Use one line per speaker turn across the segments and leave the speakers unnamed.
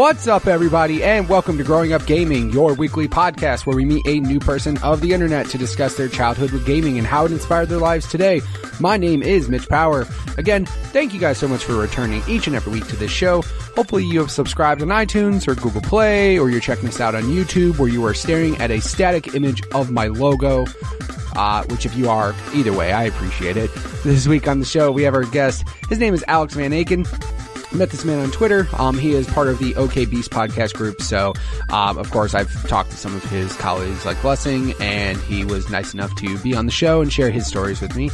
What's up, everybody, and welcome to Growing Up Gaming, your weekly podcast where we meet a new person of the internet to discuss their childhood with gaming and how it inspired their lives today. My name is Mitch Power. Again, thank you guys so much for returning each and every week to this show. Hopefully you have subscribed on iTunes or Google Play, or you're checking us out on YouTube, where you are staring at a static image of my logo, which if you are, either way, I appreciate it. This week on the show, we have our guest. His name is Alex Van Aken. Met this man on Twitter. He is part of the OK Beast podcast group. So, of course, I've talked to some of his colleagues like Blessing, and he was nice enough to be on the show and share his stories with me.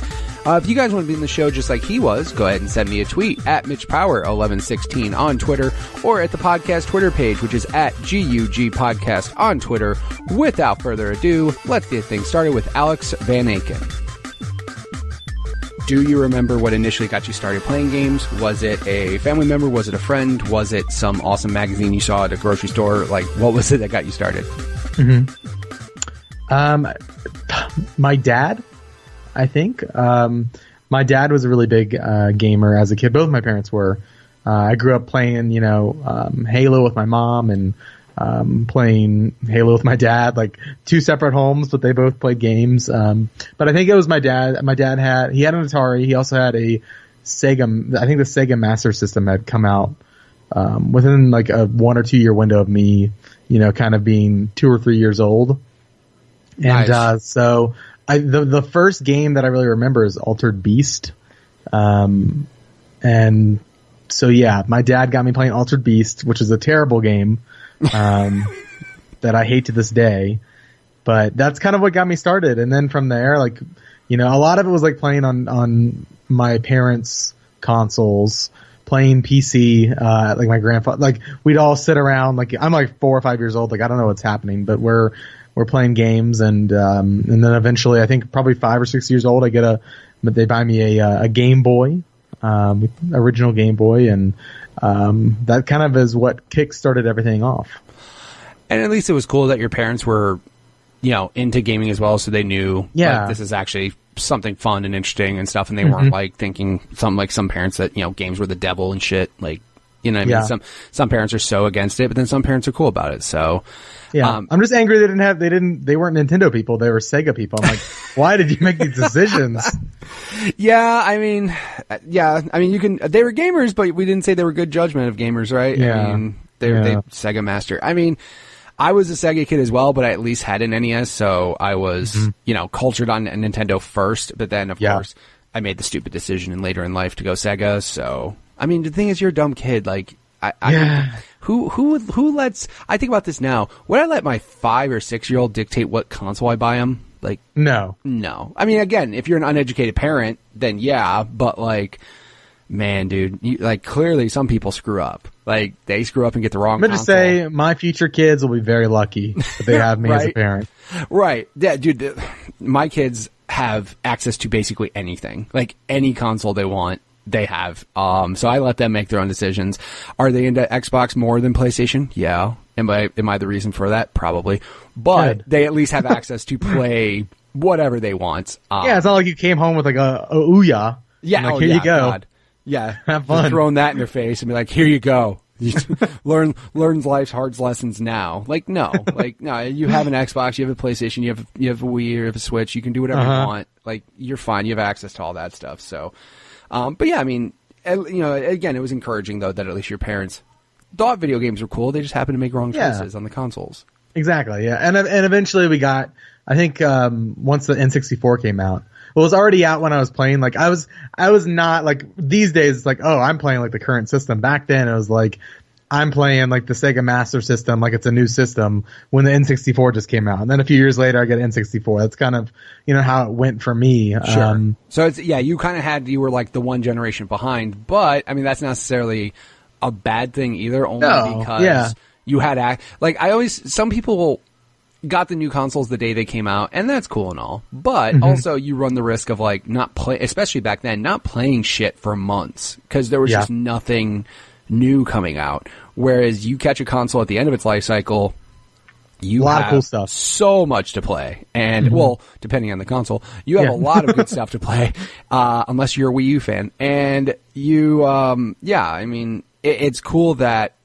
If you guys want to be in the show just like he was, go ahead and send me a tweet at MitchPower1116 on Twitter, or at the podcast Twitter page, which is at GUG Podcast on Twitter. Without further ado, let's get things started with Alex Van Aken. Do you remember what initially got you started playing games? Was it a family member? Was it a friend? Was it some awesome magazine you saw at a grocery store? Like, what was it that got you started?
My dad, I think. My dad was a really big gamer as a kid. Both my parents were. I grew up playing, Halo with my mom and playing Halo with my dad, like two separate homes, but they both played games. But I think it was my dad. My dad had an Atari. He also had a Sega. I think the Sega Master System had come out within like a 1 or 2 year window of me, kind of being 2 or 3 years old. And
Nice.
so the first game that I really remember is Altered Beast. And so yeah, my dad got me playing Altered Beast, which is a terrible game. That I hate to this day, but that's kind of what got me started. And then from there, a lot of it was like playing on my parents' consoles, playing PC, like my grandfather, like we'd all sit around, like I'm like 4 or 5 years old. Like I don't know what's happening, but we're playing games. And then eventually I think probably 5 or 6 years old, they buy me a Game Boy, original Game Boy. And that kind of is what kick-started everything off.
And at least it was cool that your parents were, into gaming as well, so they knew like, this is actually something fun and interesting and stuff, and they weren't like thinking something like some parents that, games were the devil and shit. Like, what I mean? Some parents are so against it, but then some parents are cool about it. So
yeah, I'm just angry they weren't Nintendo people, they were Sega people. I'm like, why did you make these decisions?
They were gamers, but we didn't say they were good judgment of gamers, right?
Yeah.
I mean, they Sega Master. I mean, I was a Sega kid as well, but I at least had an NES, so I was, cultured on Nintendo first, but then of course I made the stupid decision later in life to go Sega. So, I mean, the thing is, you're a dumb kid. Like, who lets, I think about this now, would I let my 5 or 6 year old dictate what console I buy him? Like, no. I mean, again, if you're an uneducated parent, then yeah, but like, man, dude, clearly some people screw up. Like, they screw up and get the wrong console.
I'm going to say my future kids will be very lucky that they have me
right?
as a parent.
Right. Yeah, dude, my kids have access to basically anything. Like, any console they want, they have. So I let them make their own decisions. Are they into Xbox more than PlayStation? Yeah. Am I the reason for that? Probably. But
Good.
they at least have access to play whatever they want.
It's not like you came home with like a Ouya.
Yeah.
Like, here you go.
God. Yeah.
Have fun.
Throwing that in their face and be like, here you go. learn life's hard lessons now. Like, no. You have an Xbox, you have a PlayStation, you have a Wii, you have a Switch, you can do whatever you want. Like, you're fine. You have access to all that stuff. So, but yeah, I mean, again, it was encouraging though that at least your parents thought video games were cool. They just happened to make wrong choices on the consoles.
Exactly. Yeah. And eventually we got, I think, once the N64 came out, well, it was already out when I was playing. Like, I was not like, these days it's like, oh, I'm playing like the current system. Back then it was like, I'm playing like the Sega Master System, like it's a new system, when the N64 just came out. And then a few years later I get N64. That's kind of, how it went for me.
Sure. So it's, you were like the one generation behind, but I mean, that's not necessarily a bad thing either, only because you had, some people got the new consoles the day they came out, and that's cool and all. But also you run the risk of like especially back then, not playing shit for months because there was just nothing new coming out. Whereas you catch a console at the end of its life cycle, you have
of cool stuff.
So much to play. And, well, depending on the console, you have a lot of good stuff to play, unless you're a Wii U fan. And you, I mean, it's cool that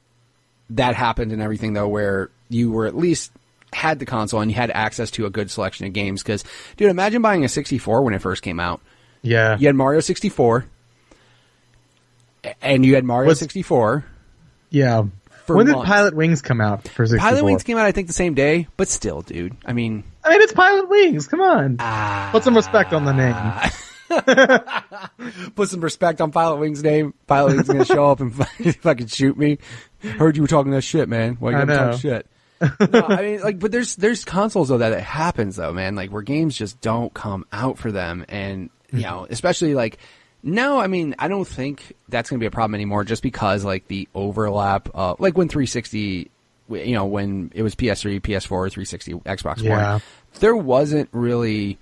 that happened and everything, though, where you were at least had the console and you had access to a good selection of games. Because, dude, imagine buying a 64 when it first came out.
Yeah.
You had Mario 64, and you had Mario 64.
Yeah. When did Pilot Wings come out for 64?
Pilot Wings came out, I think, the same day, but still, dude. I mean,
it's Pilot Wings. Come on. Put some respect on the name.
Put some respect on Pilot Wings' name. Pilot Wings is going to show up and fucking shoot me. Heard you were talking that shit, man. Why you gonna talk shit? No, I mean, like, but there's consoles, though, that it happens, though, man. Like, where games just don't come out for them. And, you know, especially, like, no, I mean, I don't think that's going to be a problem anymore just because, like, the overlap, like, when 360, you know, when it was PS3, PS4, 360, Xbox One, there wasn't really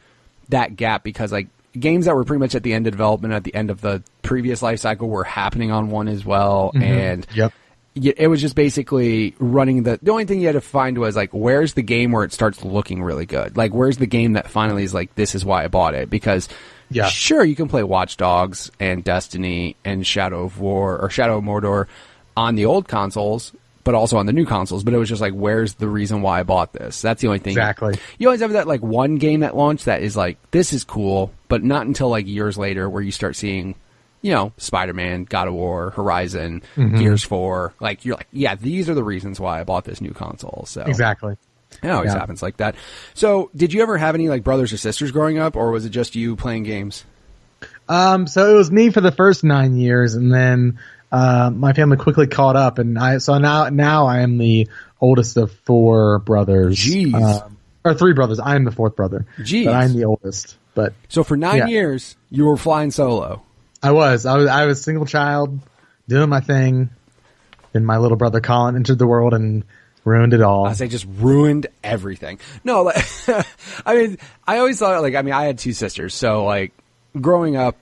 that gap because, like, games that were pretty much at the end of development, at the end of the previous life cycle were happening on one as well. And it was just basically running the only thing you had to find was, like, where's the game where it starts looking really good? Like, where's the game that finally is like, this is why I bought it? Because sure, you can play Watch Dogs and Destiny and Shadow of War or Shadow of Mordor on the old consoles, but also on the new consoles. But it was just like, where's the reason why I bought this? That's the only thing.
Exactly.
You always have that, like, one game that launched that is like, this is cool, but not until, like, years later where you start seeing, you know, Spider-Man, God of War, Horizon, Gears 4. Like, you're like, yeah, these are the reasons why I bought this new console. So
exactly.
It always happens like that. So, did you ever have any, like, brothers or sisters growing up, or was it just you playing games?
So it was me for the first 9 years, and then my family quickly caught up, and now I am the oldest of 4 brothers.
Jeez.
Or 3 brothers. I am the 4th brother.
Jeez.
But I'm the oldest. But
so for 9 years, you were flying solo.
I was a single child, doing my thing. Then my little brother Colin entered the world and ruined it all.
I say just ruined everything. No, like, I mean, I always thought, like, I mean, I had 2 sisters, so, like, growing up,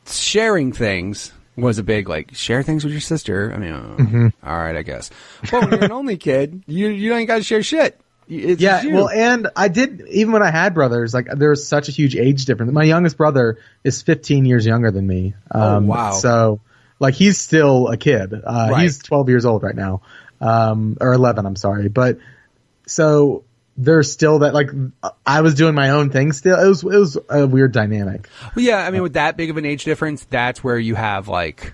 sharing things was a big, like, share things with your sister. I mean, all right, I guess. But when you're an only kid, you ain't got to share shit.
Well, and I did, even when I had brothers, like, there was such a huge age difference. My youngest brother is 15 years younger than me.
Oh, wow.
So, like, he's still a kid.
Right.
He's 12 years old right now. Or 11, I'm sorry. But, so, there's still that, like, I was doing my own thing still. It was a weird dynamic.
Well, yeah, I mean, with that big of an age difference, that's where you have, like,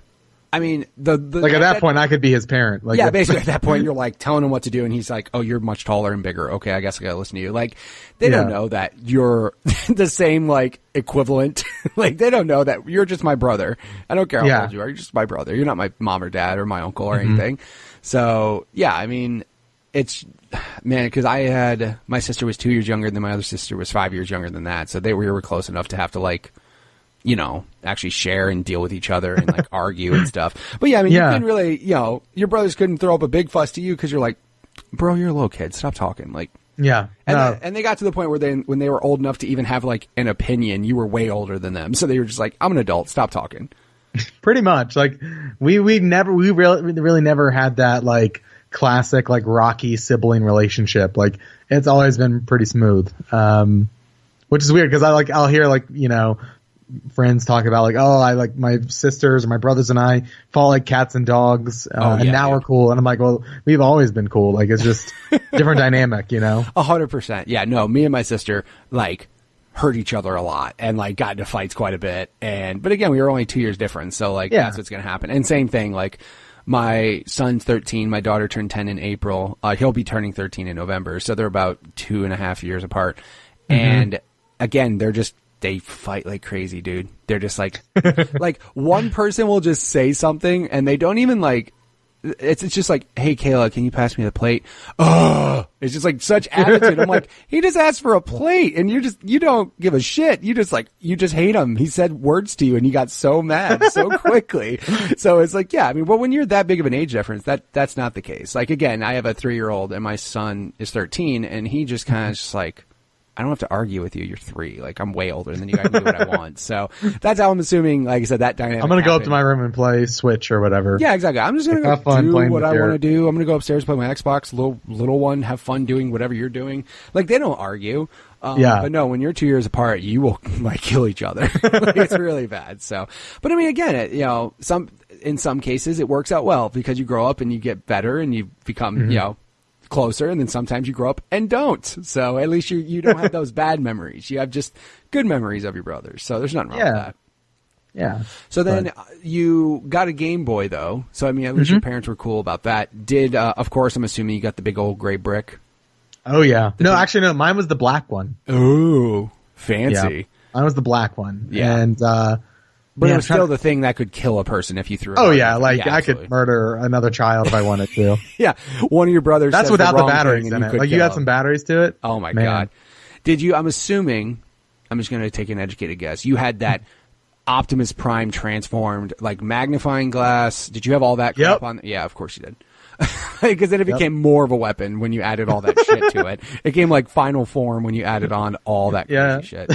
I mean,
like, at that point, I could be his parent. Like,
yeah, basically at that point, you're, like, telling him what to do, and he's like, oh, you're much taller and bigger. Okay, I guess I gotta listen to you. Like, they don't know that you're the same, like, equivalent. Like, they don't know that you're just my brother. I don't care how old you are. You're just my brother. You're not my mom or dad or my uncle or anything. So, yeah, I mean, it's, man, because my sister was 2 years younger than my other sister was 5 years younger than that. So we were close enough to have to, like, you know, actually share and deal with each other and, like, argue and stuff. But yeah, I mean, you couldn't really, you know, your brothers couldn't throw up a big fuss to you because you're like, bro, you're a little kid. Stop talking. Like, and they got to the point where when they were old enough to even have, like, an opinion, you were way older than them. So they were just like, I'm an adult. Stop talking.
Pretty much. Like, we really never had that, like, classic, like, rocky sibling relationship. Like, it's always been pretty smooth. Which is weird because I'll hear, like, you know, friends talk about, like, oh, I, like, my sisters or my brothers and I fall like cats and dogs, and now we're cool. And I'm like, well, we've always been cool. Like, it's just different dynamic, you know?
100%. Yeah, no, me and my sister, like, hurt each other a lot and, like, got into fights quite a bit. But again, we were only 2 years different. So, like, that's what's going to happen. And same thing, like, my son's 13. My daughter turned 10 in April. He'll be turning 13 in November. So they're about 2.5 years apart. And again, they fight like crazy, dude. They're just like, like, one person will just say something and they don't even, like, it's just like, hey, Kayla, can you pass me the plate? Oh, it's just like such attitude. I'm like, he just asked for a plate and you don't give a shit. You just hate him. He said words to you and you got so mad so quickly. So it's like, yeah, I mean, well, when you're that big of an age difference, that's not the case. Like, again, I have a 3-year-old and my son is 13 and he just kind of just like, I don't have to argue with you. You're 3. Like, I'm way older than you. I can do what I want. So that's how I'm assuming, like I said, that dynamic.
I'm going to go up to my room and play Switch or whatever.
Yeah, exactly. I'm just going to do what I want to do. I'm going to go upstairs, play my Xbox, little one, have fun doing whatever you're doing. Like, they don't argue. But no, when you're 2 years apart, you will, like, kill each other. Like, it's really bad. So, but I mean, again, you know, in some cases, it works out well because you grow up and you get better and you become, closer. And then sometimes you grow up and don't. So at least you don't have those bad memories. You have just good memories of your brothers. So there's nothing wrong with that.
Yeah.
So then you got a Game Boy, though. So, I mean, at least your parents were cool about that. Did, of course, I'm assuming you got the big old gray brick.
Oh, yeah. No, actually, no. Mine was the black one.
Ooh, fancy.
Yeah. Mine was the black one.
Yeah.
And,
but it was still the thing that could kill a person if you threw it.
Oh, yeah. Like, I could murder another child if I wanted to.
Yeah. One of your brothers.
That's without the batteries in it. Like, you had some batteries to it.
Oh, my God. Did you, I'm assuming, I'm just going to take an educated guess. You had that Optimus Prime transformed, like, magnifying glass. Did you have all that crap on? Yeah, of course you did. Because then it became more of a weapon when you added all that shit to it. It came like final form when you added on all that crazy shit.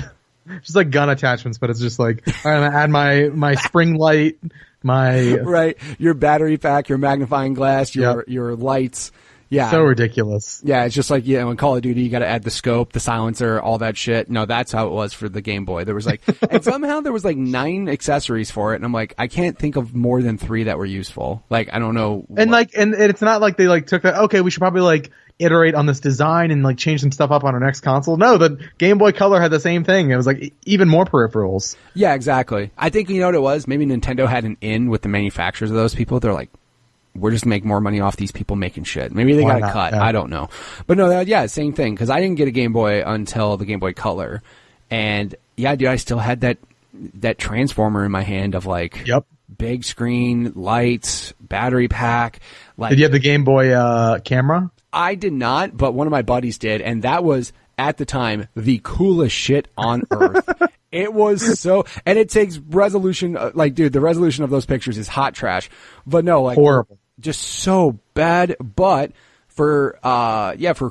Just like gun attachments, but it's just like, all right, I'm gonna add my spring light, my
your battery pack, your magnifying glass, your lights. Yeah.
So ridiculous.
Yeah, it's just like, in Call of Duty, you got to add the scope, the silencer, all that shit. No, that's how it was for the Game Boy. There was like, and somehow there was like 9 accessories for it. And I'm like, I can't think of more than 3 that were useful. Like, I don't know.
And and it's not like they like took that, okay, we should probably like iterate on this design and like change some stuff up on our next console. No, the Game Boy Color had the same thing. It was like even more peripherals.
Yeah, exactly. I think, you know what it was? Maybe Nintendo had an in with the manufacturers of those people. They're like, we're just make more money off these people making shit. Maybe they got a cut. Yeah. I don't know. But no, same thing. Because I didn't get a Game Boy until the Game Boy Color. And yeah, dude, I still had that transformer in my hand of like big screen, lights, battery pack. Like,
did you have the Game Boy camera?
I did not, but one of my buddies did. And that was, at the time, the coolest shit on earth. It was so, and it takes resolution, like, dude, the resolution of those pictures is hot trash. But no, like,
horrible.
Just so bad. But for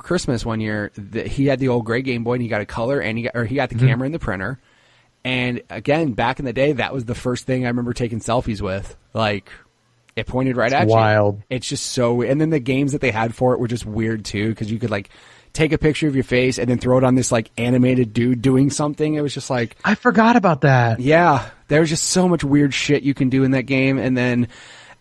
Christmas one year, he had the old gray Game Boy and he got a color and he got the camera and the printer. And again, back in the day, that was the first thing I remember taking selfies with. Like, it pointed right at you.
Wild.
It's just so, and then the games that they had for it were just weird too, because you could like take a picture of your face and then throw it on this like animated dude doing something. It was just like,
I forgot about that.
Yeah, there's just so much weird shit you can do in that game. And then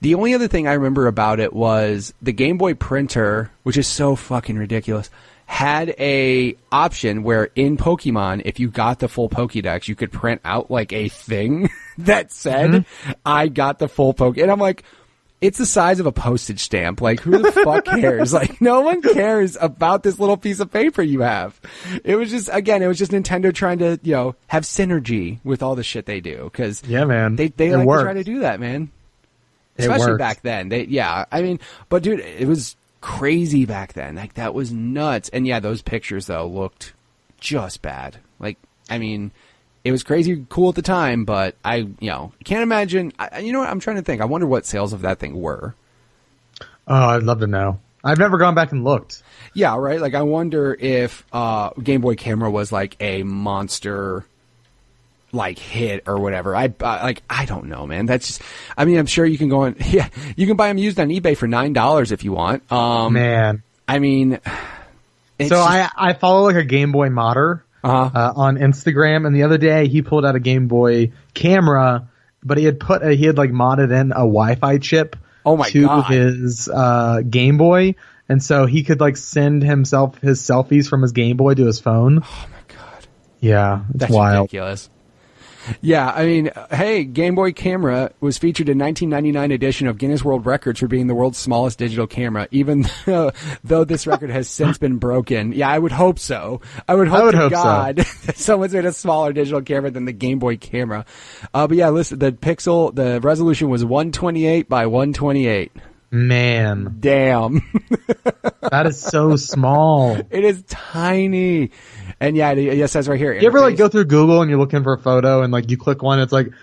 the only other thing I remember about it was the Game Boy printer, which is so fucking ridiculous, had a option where in Pokemon, if you got the full Pokédex, you could print out like a thing that said, I got the full Poké. And I'm like, it's the size of a postage stamp. Like, who the fuck cares? Like, no one cares about this little piece of paper you have. It was just Nintendo trying to, have synergy with all the shit they do. Cause
yeah, man,
they like to try to do that, man. Especially back then. But dude, it was crazy back then. Like, that was nuts. And yeah, those pictures though looked just bad. Like, I mean, it was crazy cool at the time, but I can't imagine. You know what? I'm trying to think. I wonder what sales of that thing were.
Oh, I'd love to know. I've never gone back and looked.
Yeah, right. Like, I wonder if Game Boy Camera was like a monster, like, hit or whatever. I don't know, man. That's just. I mean, I'm sure you can go on. Yeah, you can buy them used on eBay for $9 if you want.
Man,
I mean,
I follow like a Game Boy modder. On Instagram, and the other day he pulled out a Game Boy camera, but he had like modded in a Wi-Fi chip to his Game Boy, and so he could like send himself his selfies from his Game Boy to his phone.
Oh my god!
Yeah,
that's
wild.
Ridiculous. Yeah, I mean, hey, Game Boy Camera was featured in 1999 edition of Guinness World Records for being the world's smallest digital camera, even though this record has since been broken. Yeah, I would hope so. I would hope to God that someone's made a smaller digital camera than the Game Boy Camera. But yeah, listen, the resolution was 128 by 128.
Man.
Damn.
That is so small.
It is tiny. And yeah, it says right here.
You ever like go through Google and you're looking for a photo and like you click one, it's like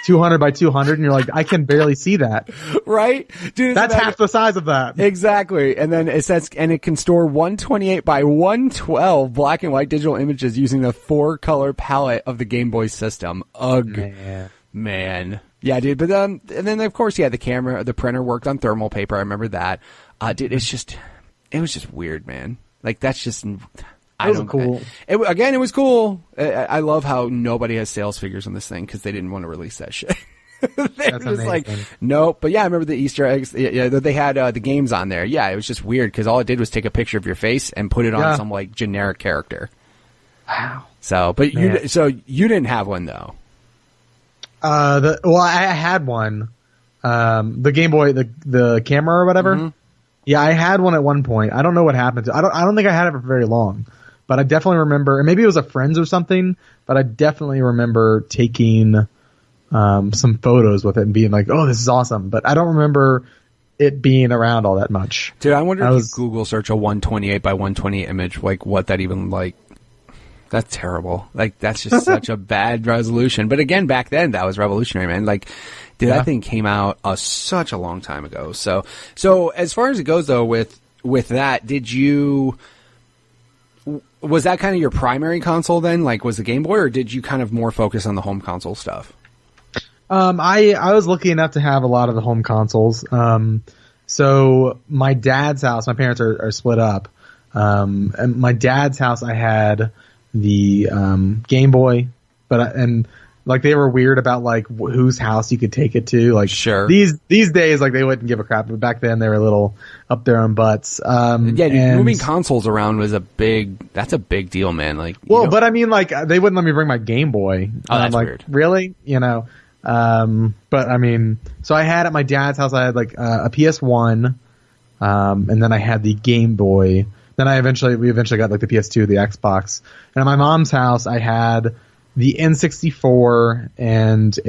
200 by 200 and you're like, I can barely see that.
Right? Dude,
that's half the size of that.
Exactly. And then it says, and it can store 128 by 112 black and white digital images using the 4-color palette of the Game Boy system. Ugh. Man. Yeah, dude. But and then of course, yeah, the printer worked on thermal paper. I remember that. Dude, it was just weird, man. Like, that's just.
It was cool.
It was cool. I love how nobody has sales figures on this thing because they didn't want to release that shit. They were just like, nope. But yeah, I remember the Easter eggs. Yeah, they had the games on there. Yeah, it was just weird because all it did was take a picture of your face and put it on some like generic character.
Wow.
So, but you didn't have one though.
I had one. The Game Boy, the camera or whatever. Mm-hmm. Yeah, I had one at one point. I don't know what happened to. I don't think I had it for very long, but I definitely remember. And maybe it was a friend's or something. But I definitely remember taking some photos with it and being like, "Oh, this is awesome." But I don't remember it being around all that much.
Dude, I wonder if you Google search a 128 by 128 image, like what that even like. That's terrible. Like, that's just such a bad resolution. But again, back then, that was revolutionary, man. Like, dude, that thing came out such a long time ago. So as far as it goes, though, with that, was that kind of your primary console then? Like, was the Game Boy, or did you kind of more focus on the home console stuff?
I was lucky enough to have a lot of the home consoles. So my dad's house, my parents are split up. And my dad's house, I had the Game Boy, and like they were weird about like whose house you could take it to. Like,
sure,
these days like they wouldn't give a crap, but back then they were a little up their own butts.
Moving consoles around was a big deal, man. Like,
but I mean, like they wouldn't let me bring my Game Boy.
Oh, that's
like,
weird.
Really, but I mean, so I had at my dad's house, I had like a PS1, and then I had the Game Boy. Then we eventually got like the PS2, the Xbox. And at my mom's house, I had the N64 and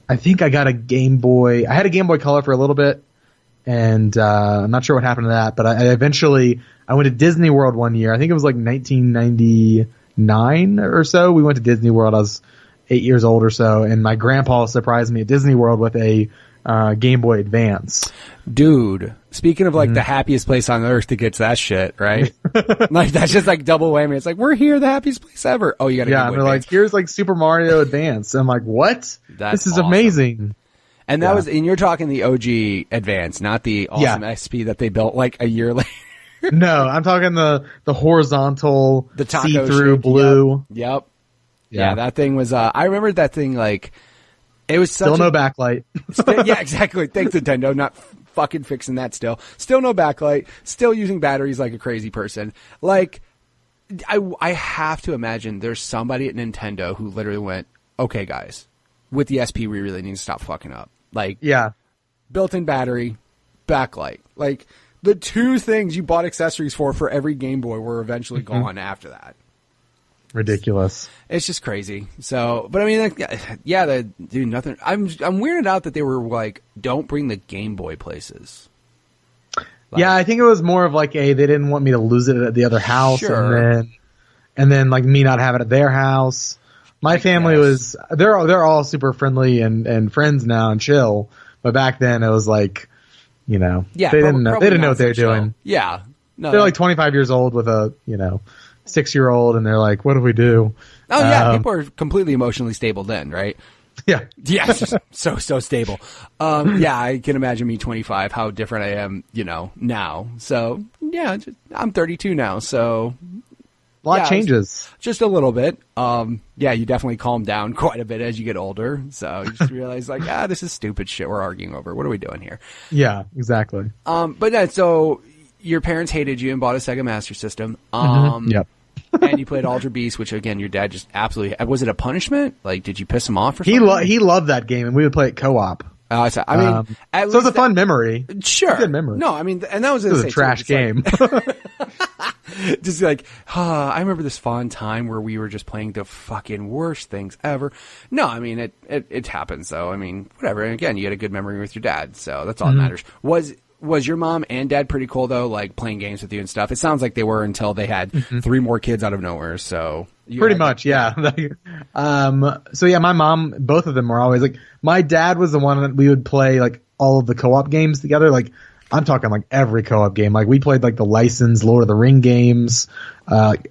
I think I got a Game Boy. I had a Game Boy Color for a little bit, and I'm not sure what happened to that. But I went to Disney World one year. I think it was like 1999 or so. We went to Disney World. I was 8 years old or so, and my grandpa surprised me at Disney World with a Game Boy Advance.
Dude, speaking of like the happiest place on earth to get that shit, right? Like that's just like double whammy. It's like, we're here, the happiest place ever. Oh, you got a Game Boy
Advance. Like, here's like Super Mario Advance. I'm like, what? This is awesome. Amazing.
And that was, and you're talking the OG Advance, not the awesome SP that they built like a year later.
No, I'm talking the horizontal,
the
see-through blue.
Yep. Yeah, that thing was. I remember that thing like. It was such
still no backlight.
Yeah, exactly. Thanks, Nintendo. Not fucking fixing that still. Still no backlight. Still using batteries like a crazy person. Like, I have to imagine there's somebody at Nintendo who literally went, okay, guys, with the SP, we really need to stop fucking up. Like, built-in battery, backlight. Like, the two things you bought accessories for every Game Boy were eventually gone after that.
Ridiculous.
It's just crazy. So, but I mean, like, dude, nothing. I'm weirded out that they were like, don't bring the Game Boy places. Like,
yeah, I think it was more of like they didn't want me to lose it at the other house,
sure.
and then like me not have it at their house. My family was they're all super friendly and friends now and chill, but back then it was like, they didn't know what they were doing.
Yeah, no,
they're like 25 years old with a 6-year-old, and they're like, what do we do?
Oh yeah, people are completely emotionally stable then, right?
Yeah.
Yeah, so stable. Yeah, I can imagine me 25, how different I am, now. So, yeah, I'm 32 now, so...
A lot changes.
Just a little bit. Yeah, you definitely calm down quite a bit as you get older. So you just realize, like, this is stupid shit we're arguing over. What are we doing here?
Yeah, exactly.
But then, so... Your parents hated you and bought a Sega Master System.
Yep.
And you played Altered Beast, which again, your dad just absolutely. Was it a punishment? Like, did you piss him off or something?
He loved that game, and we would play it co-op.
I mean,
so it's a fun memory.
Sure,
it's a good memory.
No, I mean, and that was
a trash game.
Just like, I remember this fun time where we were just playing the fucking worst things ever. No, I mean, it happens though. I mean, whatever. And again, you had a good memory with your dad, so that's all that matters. Was your mom and dad pretty cool though, like playing games with you and stuff? It sounds like they were until they had 3 more kids out of nowhere. So
pretty much, yeah. So yeah, my mom, both of them were always like. My dad was the one that we would play like all of the co-op games together. Like I'm talking like every co-op game. Like we played like the licensed Lord of the Ring games,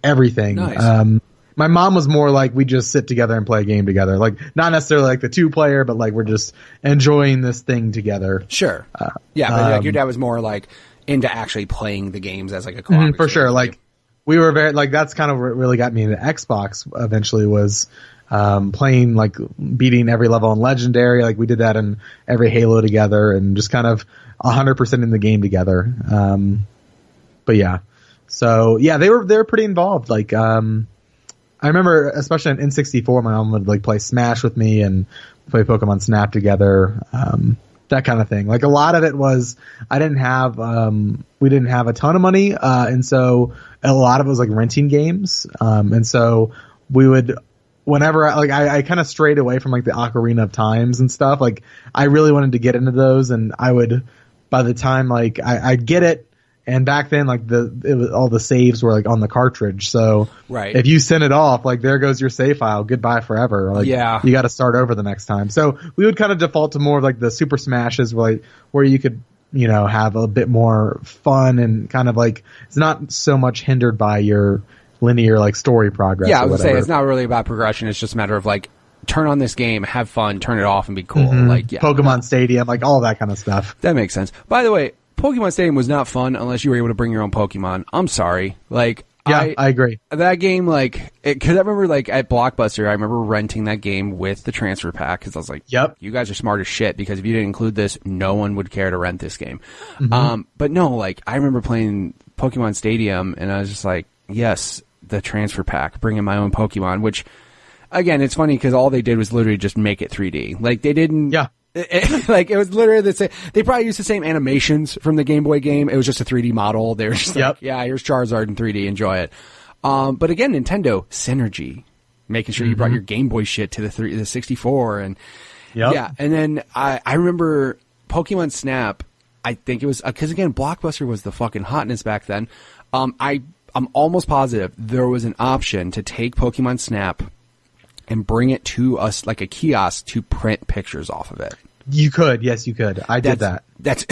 everything.
Nice.
My mom was more like we just sit together and play a game together. Like not necessarily like the 2-player, but like we're just enjoying this thing together.
Sure. Yeah, but like your dad was more like into actually playing the games as like a co-op.
For sure. Like we were very like that's kind of what really got me into Xbox eventually was playing like beating every level on Legendary. Like we did that in every Halo together and just kind of 100% in the game together. But yeah, so yeah, they were pretty involved. Like I remember especially on N64, my mom would like play Smash with me and play Pokemon Snap together. That kind of thing. Like a lot of it was we didn't have a ton of money, and so a lot of it was like renting games. And so we would whenever I kind of strayed away from like the Ocarina of Times and stuff. Like I really wanted to get into those, and I would by the time like I'd get it. And back then, like all the saves were like on the cartridge. So
right.
If you send it off, like there goes your save file. Goodbye forever. Like,
yeah.
You got to start over the next time. So we would kind of default to more of like the Super Smashes, where you could have a bit more fun and kind of like it's not so much hindered by your linear like story progress.
Yeah, I would say it's not really about progression. It's just a matter of like turn on this game, have fun, turn it off, and be cool.
Mm-hmm.
Like
Pokemon Stadium, like all that kind of stuff.
That makes sense. By the way, Pokemon Stadium was not fun unless you were able to bring your own Pokemon. I'm sorry. Like,
yeah, I agree.
That game, like, because I remember, like, at Blockbuster, I remember renting that game with the transfer pack because I was like,
yep,
you guys are smart as shit because if you didn't include this, no one would care to rent this game.
Mm-hmm.
But no, like, I remember playing Pokemon Stadium and I was just like, yes, the transfer pack, bring in my own Pokemon, which, again, it's funny because all they did was literally just make it 3D. Like, they didn't.
Yeah.
Like it was literally the same. They probably used the same animations from the Game Boy game. It was just a 3D model. They were just like, yeah, here's Charizard in 3D. Enjoy it. But again, Nintendo synergy, making sure you brought your Game Boy shit to the 64, and yeah. And then I remember Pokemon Snap. I think it was because again, Blockbuster was the fucking hotness back then. I'm almost positive there was an option to take Pokemon Snap and bring it to us like a kiosk to print pictures off of it.
You could, yes, you could. I did that.
That's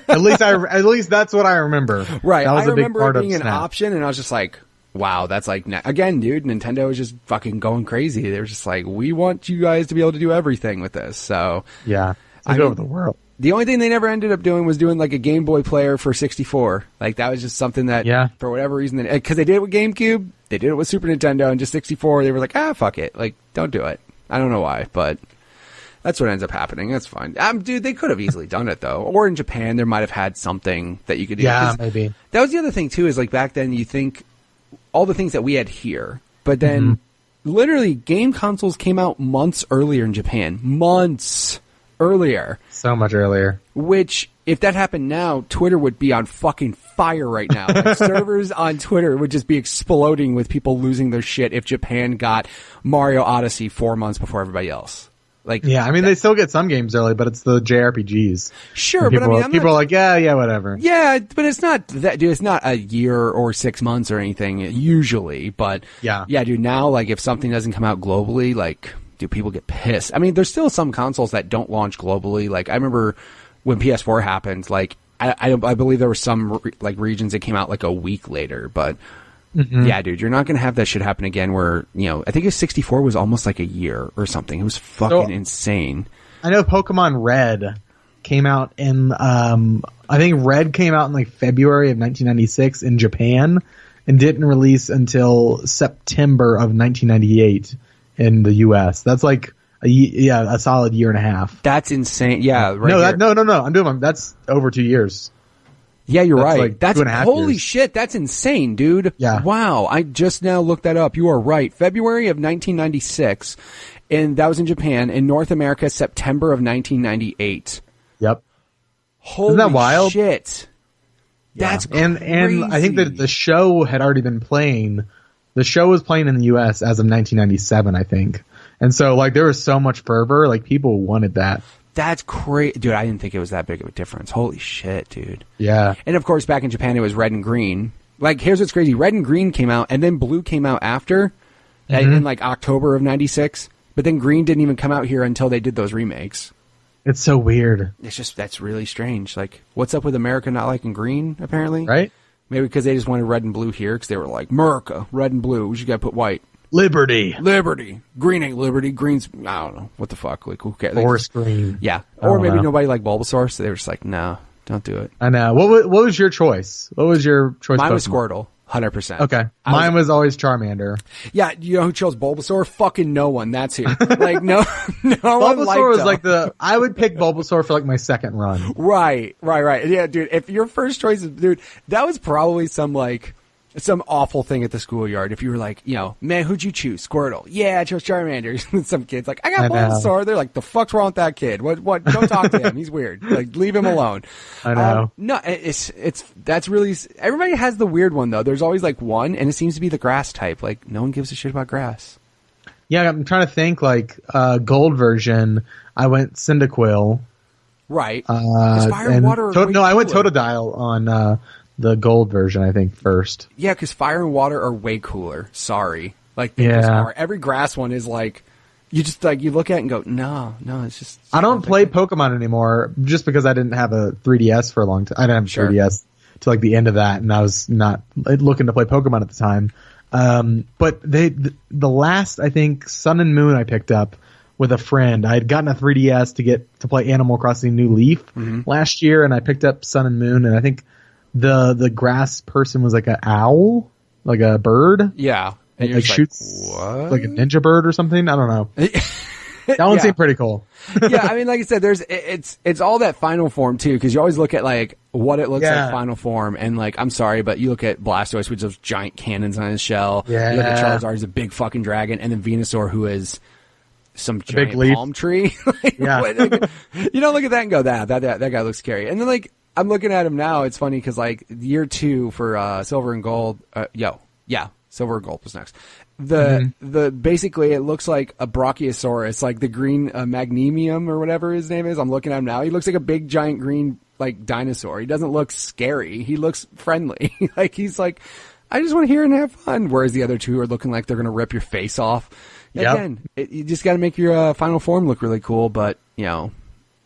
at least that's what I remember.
Right,
that was
I
a big
remember
part
it being
of
an
Snap.
option, and I was just like, "Wow, that's like again, dude." Nintendo was just fucking going crazy. They were just like, "We want you guys to be able to do everything with this." So
yeah, take over the world.
The only thing they never ended up doing was doing like a Game Boy player for 64. Like that was just something that, for whatever reason, because they did it with GameCube, they did it with Super Nintendo, and just 64, they were like, fuck it, like don't do it. I don't know why, but that's what ends up happening. That's fine. Dude, they could have easily done it though. Or in Japan, there might have had something that you could do.
Yeah, maybe.
That was the other thing too. Is like back then, you think all the things that we had here, but then literally game consoles came out months earlier in Japan. Months earlier.
So much earlier.
Which, if that happened now, Twitter would be on fucking fire right now. Like, servers on Twitter would just be exploding with people losing their shit if Japan got Mario Odyssey 4 months before everybody else. Like,
yeah, I mean, they still get some games early, but it's the JRPGs.
Sure,
people,
but I mean,
people are like, yeah, whatever.
Yeah, but it's not that, dude. It's not a year or 6 months or anything usually. But yeah, dude. Now, like, if something doesn't come out globally, like, dude, people get pissed. I mean, there's still some consoles that don't launch globally. Like, I remember when PS4 happened, like, I believe there were some, like, regions that came out, like, a week later. But, yeah, dude, you're not going to have that shit happen again where, I think 64 was almost, like, a year or something. It was fucking insane.
I know Pokemon Red came out in, I think Red came out in, like, February of 1996 in Japan and didn't release until September of 1998. In the U.S. That's like a solid year and a half.
That's insane. Yeah,
right. No. I'm doing. That's over 2 years.
Yeah, you're right.
Like
that's
2.5
holy
years.
shit. That's insane, dude.
Yeah.
Wow. I just now looked that up. You are right. February of 1996, and that was in Japan. In North America, September of 1998.
Yep.
Holy
Isn't that wild?
Shit.
Yeah.
That's crazy.
And I think that the show had already been playing. The show was playing in the U.S. as of 1997, I think. And so, like, there was so much fervor. Like, people wanted that.
That's crazy. Dude, I didn't think it was that big of a difference. Holy shit, dude.
Yeah.
And, of course, back in Japan, it was red and green. Like, here's what's crazy. Red and green came out, and then blue came out after, in, like, October of 96. But then green didn't even come out here until they did those remakes.
It's so weird.
It's just, that's really strange. Like, what's up with America not liking green, apparently?
Right?
Maybe because they just wanted red and blue here because they were like, America, red and blue. We just got to put white.
Liberty.
Green ain't liberty. Green's, I don't know. What the fuck? Like, who cares?
Forest green.
Yeah. Or maybe nobody liked Bulbasaur, so they were just like, no, don't do it.
I know. What was your choice? What was your choice?
Mine
Pokemon?
was Squirtle. 100%.
Okay. Mine was always Charmander.
Yeah, you know who chose Bulbasaur? Fucking no one. That's who. Like, no one
Bulbasaur was
liked him.
I would pick Bulbasaur for like my second run.
Right. Yeah, dude, if your first choice is, dude, that was probably some awful thing at the schoolyard. If you were like, you know, man, who'd you choose? Squirtle. Yeah, I chose Charmander. And some kid's like, I got Bulbasaur. They're like, the fuck's wrong with that kid? What? Don't talk to him. He's weird. Like, leave him alone.
I know.
No, that's really, everybody has the weird one though. There's always like one, and it seems to be the grass type. Like, no one gives a shit about grass.
Yeah, I'm trying to think, like, gold version, I went Cyndaquil.
Right. Fire and water are
I went Totodile on, the gold version, I think, first.
Yeah, because fire and water are way cooler. Sorry. Like, they just are. Every grass one is like, you just, like, you look at it and go, no, it's just...
I don't play Pokemon anymore, just because I didn't have a 3DS for a long time. I didn't have a 3DS to, like, the end of that, and I was not looking to play Pokemon at the time. But the last, I think, Sun and Moon I picked up with a friend. I had gotten a 3DS to get to play Animal Crossing New Leaf last year, and I picked up Sun and Moon, and I think the grass person was like an owl, like a bird.
Yeah.
And like shoots
what?
Like a ninja bird or something. I don't know. That one seemed pretty cool.
Yeah, I mean, like I said, it's all that final form too, because you always look at like what it looks like final form, and like, I'm sorry, but you look at Blastoise with those giant cannons on his shell.
Yeah.
You look at Charizard, he's a big fucking dragon, and then Venusaur, who is some giant palm tree. Like,
yeah.
You don't look at that and go, that guy looks scary. And then like, I'm looking at him now. It's funny because like year 2 for Silver and Gold. Silver and Gold was next. The basically it looks like a Brachiosaurus, like the green Magnemium or whatever his name is. I'm looking at him now. He looks like a big giant green like dinosaur. He doesn't look scary. He looks friendly. Like he's like, I just want to hear and have fun. Whereas the other two are looking like they're gonna rip your face off. Yep. Again, you just got to make your final form look really cool. But you know.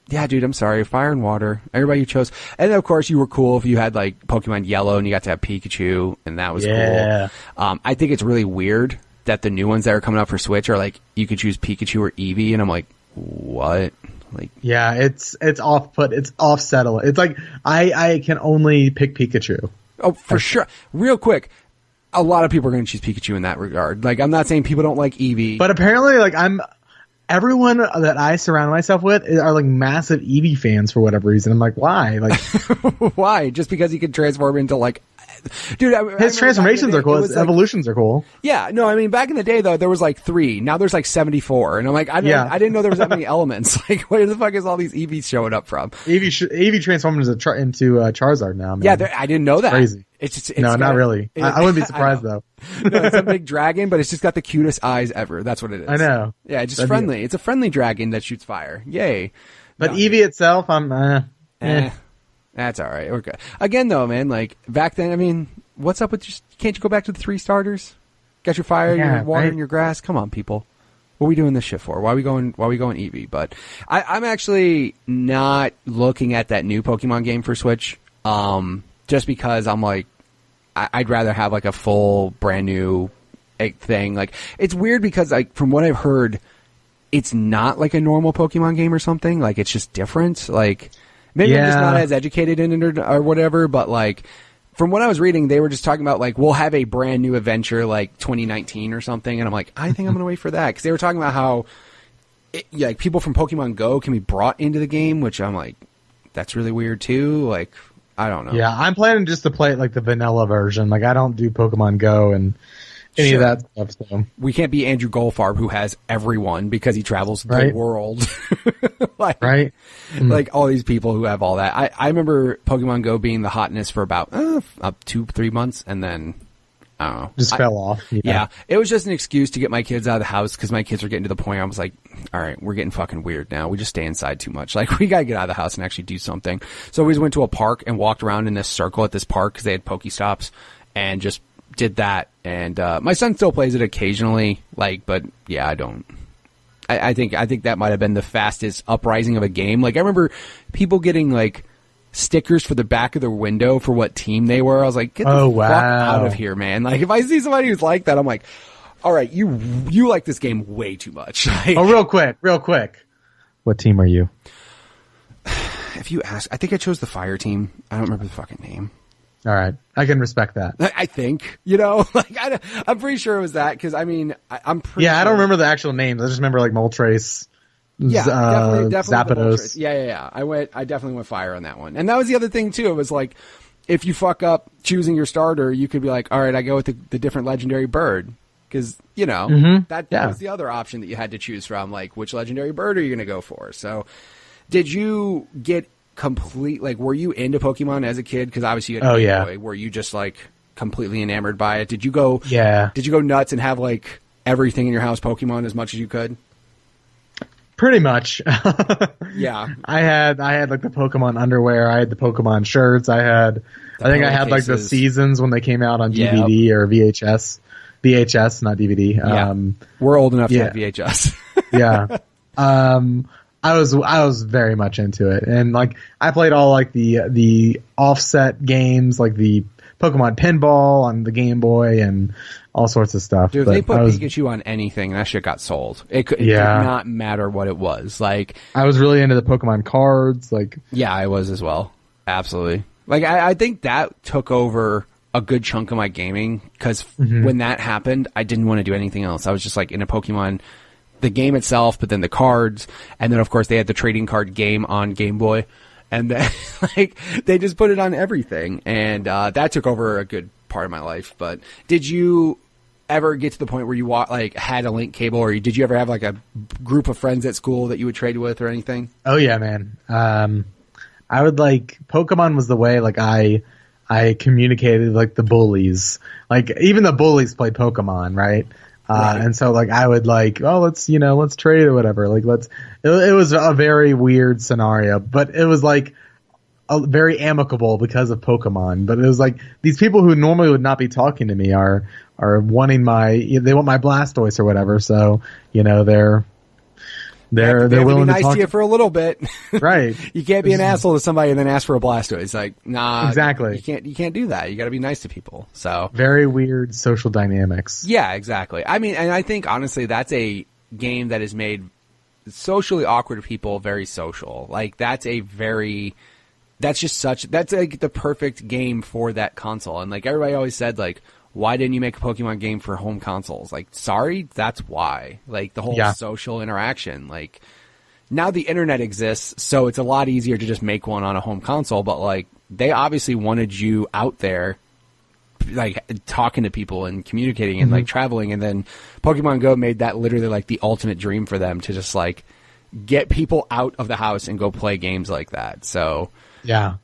Yeah, dude, I'm sorry. Fire and water. Everybody you chose. And then, of course, you were cool if you had, like, Pokemon Yellow and you got to have Pikachu, and that was cool. I think it's really weird that the new ones that are coming out for Switch are, like, you could choose Pikachu or Eevee, and I'm like, what? Like,
yeah, it's off-put. It's off-settle. It's like, I can only pick Pikachu.
Oh, for sure. Real quick. A lot of people are going to choose Pikachu in that regard. Like, I'm not saying people don't like Eevee.
But apparently, like, everyone that I surround myself with are like massive Eevee fans for whatever reason. I'm like, why? Like,
why? Just because he can transform into like, dude.
His transformations are cool. His evolutions are cool.
Yeah, no, I mean back in the day though, there was like 3. Now there's like 74, and I'm like, I didn't know there was that many elements. Like, where the fuck is all these Eevees showing up from? Eevee
transformed into Charizard now. Man.
Yeah, I didn't know that.
Crazy.
It's
no, not really. I wouldn't be surprised though.
No, it's a big dragon, but it's just got the cutest eyes ever. That's what it is.
I know.
Yeah, it's just friendly. It's a friendly dragon that shoots fire. Yay.
But Eevee itself, I'm
That's all right. We're good. Again, though, man, like back then, I mean, what's up with can't you go back to the 3 starters? Got your fire, your water, and your grass. Come on, people. What are we doing this shit for? Why are we going Eevee? But I'm actually not looking at that new Pokemon game for Switch. Just because I'm like, I'd rather have like a full brand new thing. Like, it's weird because like from what I've heard, it's not like a normal Pokemon game or something. Like, it's just different. Like, maybe I'm just not as educated in it or whatever. But like, from what I was reading, they were just talking about like, we'll have a brand new adventure like 2019 or something. And I'm like, I think I'm gonna wait for that, because they were talking about how like people from Pokemon Go can be brought into the game, which I'm like, that's really weird too. Like, I don't know.
Yeah, I'm planning just to play it like the vanilla version. Like, I don't do Pokemon Go and any of that stuff. So
we can't be Andrew Goldfarb, who has everyone because he travels the world. Like all these people who have all that. I remember Pokemon Go being the hotness for about up 2-3 months, and then I don't know,
just fell off.
Yeah, it was just an excuse to get my kids out of the house, because my kids were getting to the point I was like, all right, we're getting fucking weird now. We just stay inside too much. Like, we gotta get out of the house and actually do something. So we just went to a park and walked around in this circle at this park because they had Pokestops, and just did that. And my son still plays it occasionally, like, but yeah, I don't. I think that might have been the fastest uprising of a game. Like, I remember people getting like stickers for the back of their window for what team they were. I was like, get the fuck out of here, man. Like, if I see somebody who's like that, I'm like, all right, you like this game way too much. Like,
real quick. What team are you?
If you ask, I think I chose the fire team. I don't remember the fucking name.
All right. I can respect that.
I think, like I'm pretty sure it was that because I mean I'm pretty.
Yeah,
sure.
I don't remember the actual names. I just remember like Moltres.
Yeah, definitely
Zapdos.
Yeah. I definitely went fire on that one, and that was the other thing too. It was like if you fuck up choosing your starter, you could be like, all right, I go with the different legendary bird because that was the other option that you had to choose from. Like which legendary bird are you going to go for? So, did you get were you into Pokemon as a kid? Because obviously you had a Game Boy. Were you just like completely enamored by it? Did you go nuts and have like everything in your house Pokemon as much as you could?
Pretty much.
Yeah.
I had like the Pokemon underwear. I had the Pokemon shirts. I think I had like the seasons when they came out on DVD or VHS. VHS, not DVD.
Yeah. We're old enough to have VHS.
Yeah. I was very much into it, and like I played all like the offset games, like the Pokemon Pinball on the Game Boy and all sorts of stuff.
Dude, if they put Pikachu on anything, that shit got sold. It did not matter what it was. Like
I was really into the Pokemon cards. Like
I was as well. Absolutely. Like I think that took over a good chunk of my gaming because when that happened, I didn't want to do anything else. I was just like in a Pokemon. The game itself, but then the cards, and then of course they had the trading card game on Game Boy, and then like they just put it on everything, and that took over a good part of my life. But did you ever get to the point where you like had a link cable, or did you ever have like a group of friends at school that you would trade with or anything?
Oh yeah, man. I would like Pokemon was the way like I communicated like the bullies, like even the bullies played Pokemon, right? Right. And so like I would like, let's trade or whatever. Like it was a very weird scenario, but it was like very amicable because of Pokemon. But it was like these people who normally would not be talking to me are wanting they want my Blastoise or whatever. So, they're willing
to be nice
to
to you for a little bit.
Right.
You can't be an asshole to somebody and then ask for a Blastoise. It's like, nah.
Exactly.
You can't do that. You got to be nice to people. So
very weird social dynamics.
Yeah, exactly. I mean, and I think honestly that's a game that has made socially awkward people very social. Like that's like the perfect game for that console. And like everybody always said like, why didn't you make a Pokemon game for home consoles? Like, sorry, that's why. Like, the whole social interaction. Like, now the internet exists, so it's a lot easier to just make one on a home console, but, like, they obviously wanted you out there, like, talking to people and communicating and, like, traveling, and then Pokemon Go made that literally, like, the ultimate dream for them to just, like, get people out of the house and go play games like that. So, yeah,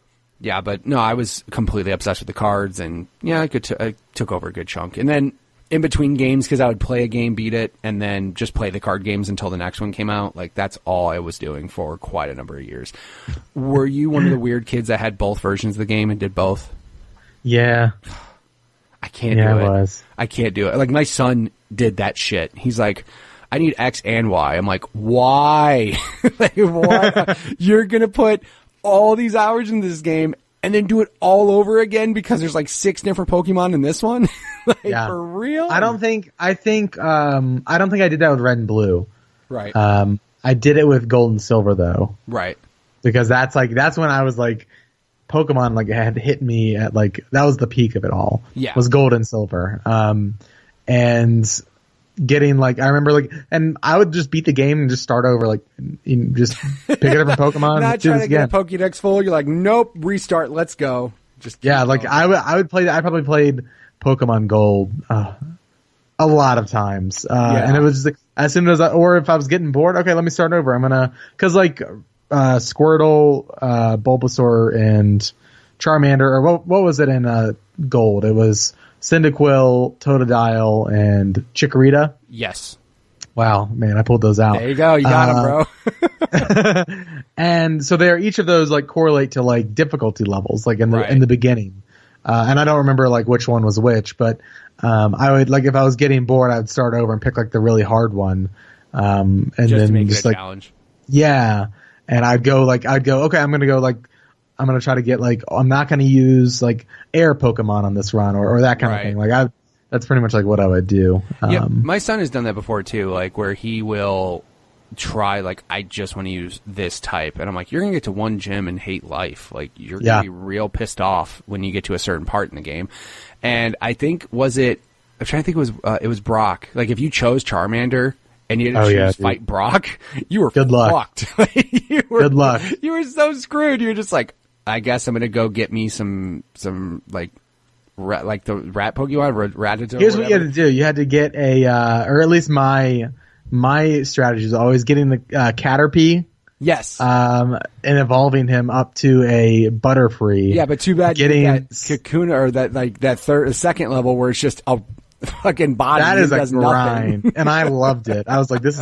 but no, I was completely obsessed with the cards, and I took over a good chunk. And then in between games, because I would play a game, beat it, and then just play the card games until the next one came out. Like that's all I was doing for quite a number of years. Were you one of the weird kids that had both versions of the game and did both?
Yeah,
I can't do it. I can't do it. Like my son did that shit. He's like, I need X and Y. I'm like, why? Like, why? You're gonna put all these hours in this game and then do it all over again because there's like 6 different Pokemon in this one? Like, for real? I don't think I did that with Red and Blue. Right. I did it with Gold and Silver though. Right. Because that's when I was like, Pokemon like had hit me at like, that was the peak of it all. Yeah. Was Gold and Silver. And getting like, I remember like, and I would just beat the game and just start over, like, just pick a different Pokemon. Not trying to get a Pokédex full. You're like, nope, restart, let's go. Just
like I would play. I probably played Pokemon Gold a lot of times, and it was just like as soon as or if I was getting bored, okay, let me start over. I'm gonna because like Squirtle, Bulbasaur, and Charmander, or what was it in Gold? It was Cyndaquil, Totodile, and Chikorita. Yes. Wow, man, I pulled those out.
There you go. You got them, bro.
And so each of those like correlate to like difficulty levels, like in the beginning. And I don't remember like which one was which, but I would like if I was getting bored, I'd start over and pick like the really hard one, and just then to make just it a like challenge. Yeah, and I'd go okay, I'm gonna try to get like I'm not gonna use like air Pokemon on this run or that kind of thing. Like that's pretty much like what I would do.
Yeah, my son has done that before too, like where he will try, like, I just want to use this type. And I'm like, you're going to get to one gym and hate life. Like, you're going to be real pissed off when you get to a certain part in the game. And I think, I'm trying to think it was Brock. Like, if you chose Charmander and you didn't choose fight Brock, you were
Good luck.
fucked.
Good luck.
You were so screwed. You were just like, I guess I'm going to go get me some like the rat Pokemon, Rattata.
Here's what you had to do. You had to get or at least my strategy is always getting the Caterpie.
Yes.
And evolving him up to a Butterfree.
Yeah, but too bad getting that Kakuna or that second level where it's just a fucking body
that is
does
a grind, and I loved it. I was like, this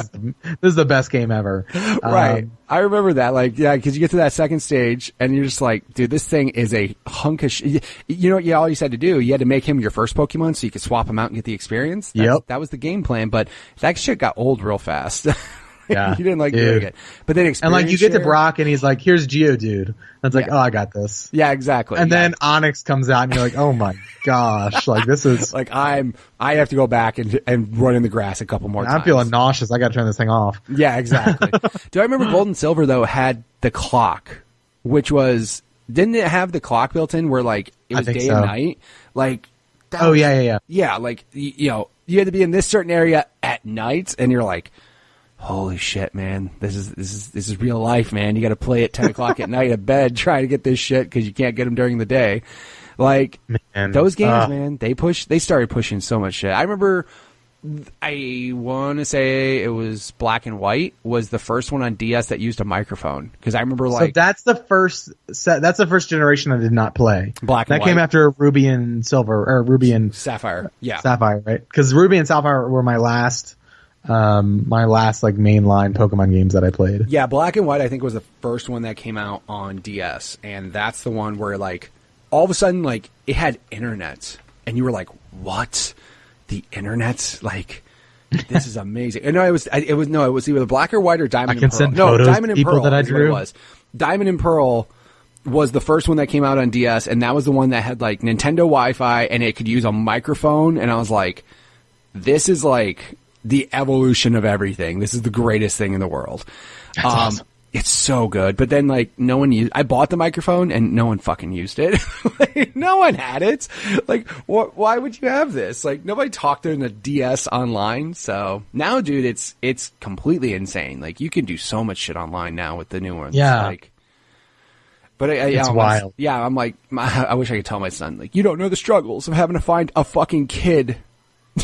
is the best game ever.
Right. I remember that. Like, yeah, because you get to that second stage, and you're just like, dude, this thing is a hunk of shit. You know what? All you had to do, you had to make him your first Pokemon so you could swap him out and get the experience. That was the game plan, but that shit got old real fast.
Yeah,
you didn't like doing it, but then
and like you get to Brock and he's like, "Here's Geodude." And it's like, "Oh, I got this."
Yeah, exactly.
And then Onyx comes out and you're like, "Oh my gosh!" Like this is
like I have to go back and run in the grass a couple more times.
I'm feeling nauseous. I got to turn this thing off.
Yeah, exactly. Do I remember Gold and Silver though had the clock, which was didn't it have the clock built in where like it was day and night? Like yeah. Like you know you had to be in this certain area at night, and you're like, holy shit, man! This is real life, man. You got to play at 10 o'clock at night at bed, trying to get this shit because you can't get them during the day. Like those games, man. They started pushing so much shit. I remember. I want to say it was Black and White was the first one on DS that used a microphone because I remember like
so that's the first generation I did not play.
Black and
that
White.
Came after Ruby and Silver or Ruby and
Sapphire. Yeah,
Sapphire, right? Because Ruby and Sapphire were my last like mainline Pokemon games that I played.
Yeah, Black and White I think was the first one that came out on DS, and that's the one where like all of a sudden like it had internet, and you were like, what? The internet, like this is amazing. And no, it was either Black or White or Diamond and Pearl. No, Diamond and Pearl. That I drew. What it was. Diamond and Pearl was the first one that came out on DS, and that was the one that had like Nintendo Wi-Fi and it could use a microphone. And I was like, this is like the evolution of everything. This is the greatest thing in the world.
That's awesome.
It's so good. But then like no one used, I bought the microphone and no one fucking used it. Like, no one had it. Like why would you have this? Like nobody talked in the DS online. So now, dude, it's completely insane. Like you can do so much shit online now with the new ones.
Yeah.
Like, but it's
wild.
Yeah. I'm like, I wish I could tell my son, like, you don't know the struggles of having to find a fucking kid.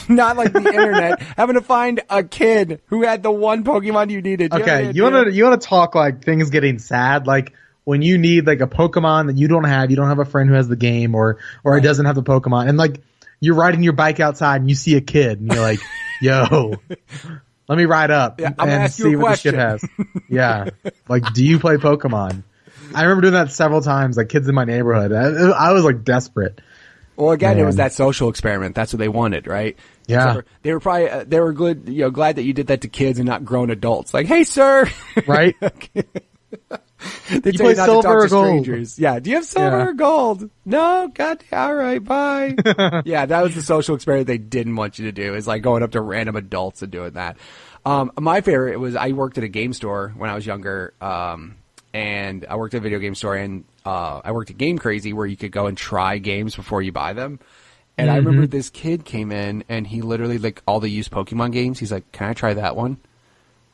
Not like the internet, having to find a kid who had the one Pokemon you needed.
Okay, you want to talk like things getting sad, like when you need like a Pokemon that you don't have a friend who has the game or it doesn't have the Pokemon, and like you're riding your bike outside and you see a kid and you're like, yo, let me ride up and see what the shit has. Yeah, like do you play Pokemon? I remember doing that several times, like kids in my neighborhood. I was like desperate.
Well, again, it was that social experiment. That's what they wanted, right?
Yeah.
So they were good, glad that you did that to kids and not grown adults. Like, hey, sir.
Right.
They tell you not to talk to strangers. Yeah. Do you have silver or gold? No. God. All right. Bye. Yeah. That was the social experiment they didn't want you to do, is like going up to random adults and doing that. My favorite was I worked at a game store when I was younger. And I worked at a video game store, and I worked at Game Crazy, where you could go and try games before you buy them. And I remember this kid came in, and he literally, like, all the used Pokemon games, he's like, can I try that one?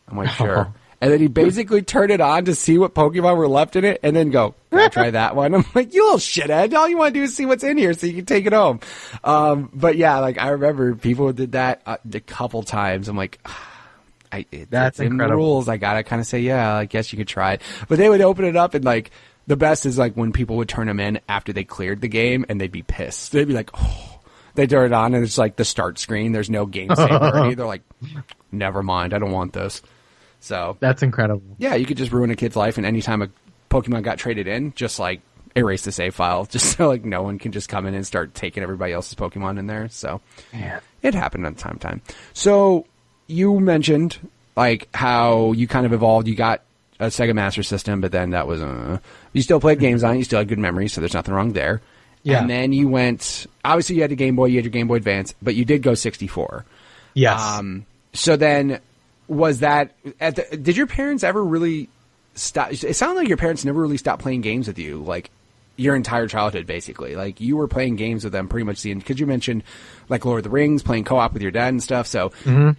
I'm like, sure. And then he basically turned it on to see what Pokemon were left in it, and then go, can I try that one? I'm like, you little shithead. All you want to do is see what's in here so you can take it home. But yeah, like, I remember people did that a couple times. I'm like,
that's
in
incredible.
The rules. I gotta kind of say, yeah, I guess you could try it. But they would open it up, and like the best is like when people would turn them in after they cleared the game, and they'd be pissed. They'd be like, oh, they turn it on, and it's like the start screen. There's no game save already. They're like, never mind, I don't want this. So
that's incredible.
Yeah, you could just ruin a kid's life, and anytime a Pokemon got traded in, just like erase the save file, just so like no one can just come in and start taking everybody else's Pokemon in there. So it happened on time. So you mentioned like how you kind of evolved. You got a Sega Master System, but then that was you still played games on it. You still had good memories, so there's nothing wrong there. Yeah. And then you went. Obviously, you had a Game Boy. You had your Game Boy Advance, but you did go 64.
Yes.
So then, was that did your parents ever really stop? It sounded like your parents never really stopped playing games with you, like your entire childhood, basically. Like you were playing games with them pretty much because you mentioned like Lord of the Rings, playing co-op with your dad and stuff. So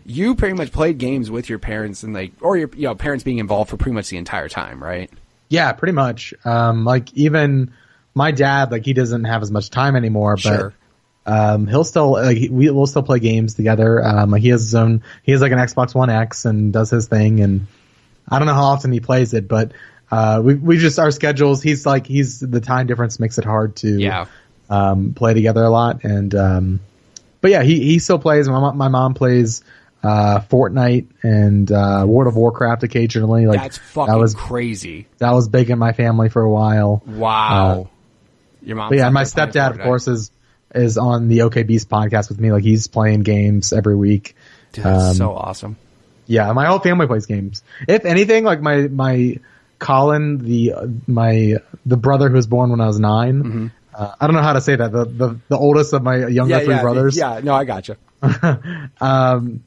you pretty much played games with your parents and or your parents being involved for pretty much the entire time, right?
Yeah, pretty much. Like even my dad, like he doesn't have as much time anymore, but
Sure.
he'll still we'll still play games together. Like he has like an Xbox One X and does his thing, and I don't know how often he plays it, but we just our schedules. He's the time difference makes it hard to play together a lot, and but yeah, he still plays. My mom plays Fortnite and World of Warcraft occasionally. Like
that's fucking crazy.
That was big in my family for a while.
Wow. Your mom.
Yeah, my stepdad, of course, is on the OK Beast podcast with me. Like he's playing games every week.
Dude, that's so awesome.
Yeah, my whole family plays games. If anything, like my Colin, the brother who was born when I was 9. I don't know how to say that. The oldest of my younger three brothers.
Yeah, no, I gotcha.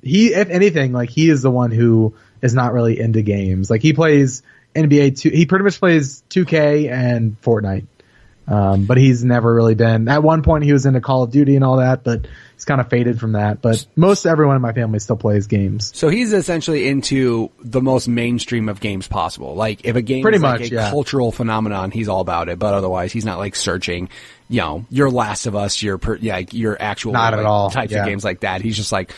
He, if anything, like he is the one who is not really into games. Like he plays NBA 2. He pretty much plays 2K and Fortnite. But he's never really been. At one point, he was into Call of Duty and all that, but he's kind of faded from that. But most everyone in my family still plays games.
So he's essentially into the most mainstream of games possible. Like if a game is like a cultural phenomenon, he's all about it. But otherwise, he's not like searching, your Last of Us, your actual
not at all
types of games like that. He's just like,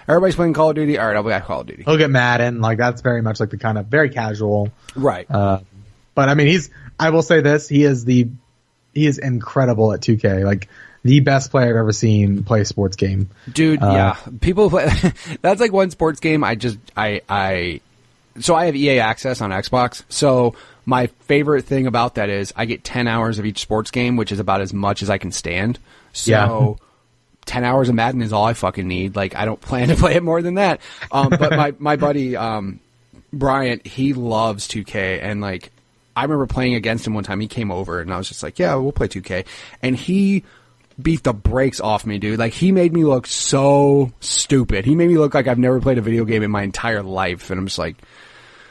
everybody's playing Call of Duty. All right, I'll play Call of Duty.
He'll get Madden. Like that's very much like the kind of very casual.
Right.
But I mean, I will say this, he is incredible at 2K. Like the best player I've ever seen play a sports game. Dude,
yeah. People play that's like one sports game so I have EA access on Xbox. So my favorite thing about that is I get 10 hours of each sports game, which is about as much as I can stand. So 10 hours of Madden is all I fucking need. Like I don't plan to play it more than that. But my buddy Bryant, he loves 2K, and like I remember playing against him one time. He came over and I was just like, yeah, we'll play 2K. And he beat the brakes off me, dude. Like he made me look so stupid. He made me look like I've never played a video game in my entire life. And I'm just like,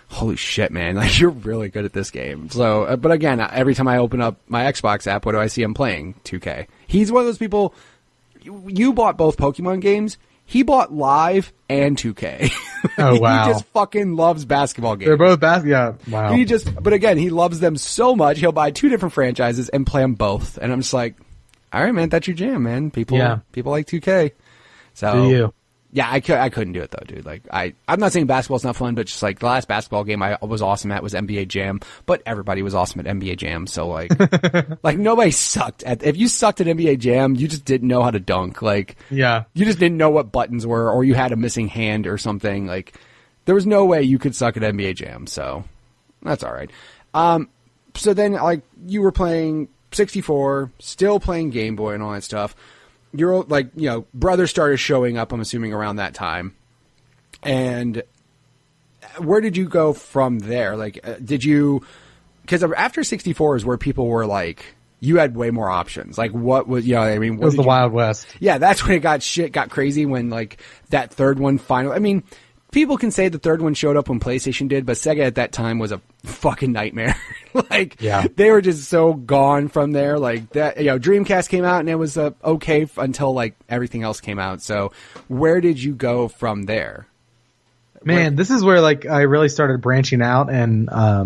holy shit, man. Like you're really good at this game. So, but again, every time I open up my Xbox app, what do I see him playing? 2K. He's one of those people, you bought both Pokemon games. He bought Live and 2K.
Oh, wow.
He just fucking loves basketball games.
They're both basketball. Yeah, wow.
But again, he loves them so much, he'll buy 2 different franchises and play them both. And I'm just like, all right, man, that's your jam, man. People like 2K. So,
do you?
Yeah, I couldn't do it though, dude. Like I'm not saying basketball's not fun, but just like the last basketball game I was awesome at was NBA Jam, but everybody was awesome at NBA Jam. So like, like nobody sucked at, if you sucked at NBA Jam, you just didn't know how to dunk. Like, you just didn't know what buttons were, or you had a missing hand or something. Like there was no way you could suck at NBA Jam. So that's all right. So then like you were playing 64, still playing Game Boy and all that stuff. You're like, brothers started showing up, I'm assuming around that time. And where did you go from there? Like, because after 64 is where people were like, you had way more options. Like what was, I mean,
it was the Wild West.
Yeah. That's when got crazy when like that third one finally, I mean, people can say the third one showed up when PlayStation did, but Sega at that time was a fucking nightmare. Like, they were just so gone from there. Like that, Dreamcast came out and it was okay until like everything else came out. So where did you go from there?
Man, this is where like I really started branching out, and I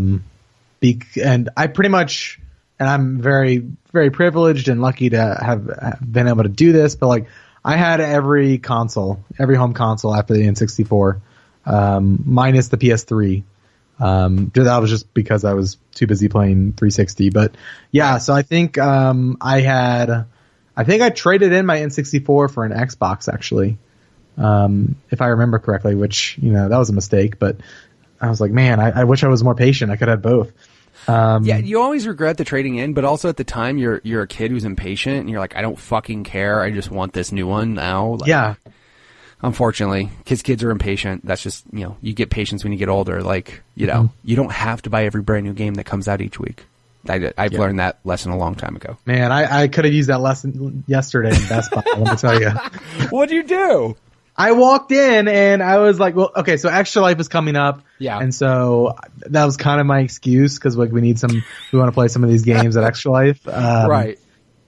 pretty much, and I'm very, very privileged and lucky to have been able to do this, but like I had every home console after the N64, minus the PS3. That was just because I was too busy playing 360. But yeah, so I think I traded in my N64 for an Xbox actually, if I remember correctly. Which that was a mistake, but I was like, man, I wish I was more patient. I could have both.
Yeah, you always regret the trading in, but also at the time you're a kid who's impatient, and you're like, I don't fucking care. I just want this new one now. Like, yeah. Unfortunately, because kids are impatient. That's just, you get patience when you get older. Like, you don't have to buy every brand new game that comes out each week. I've learned that lesson a long time ago.
Man, I could have used that lesson yesterday in Best Buy, let me tell you.
What'd you do?
I walked in and I was like, well, okay, so Extra Life is coming up.
Yeah.
And so that was kind of my excuse because like we want to play some of these games at Extra Life.
Right.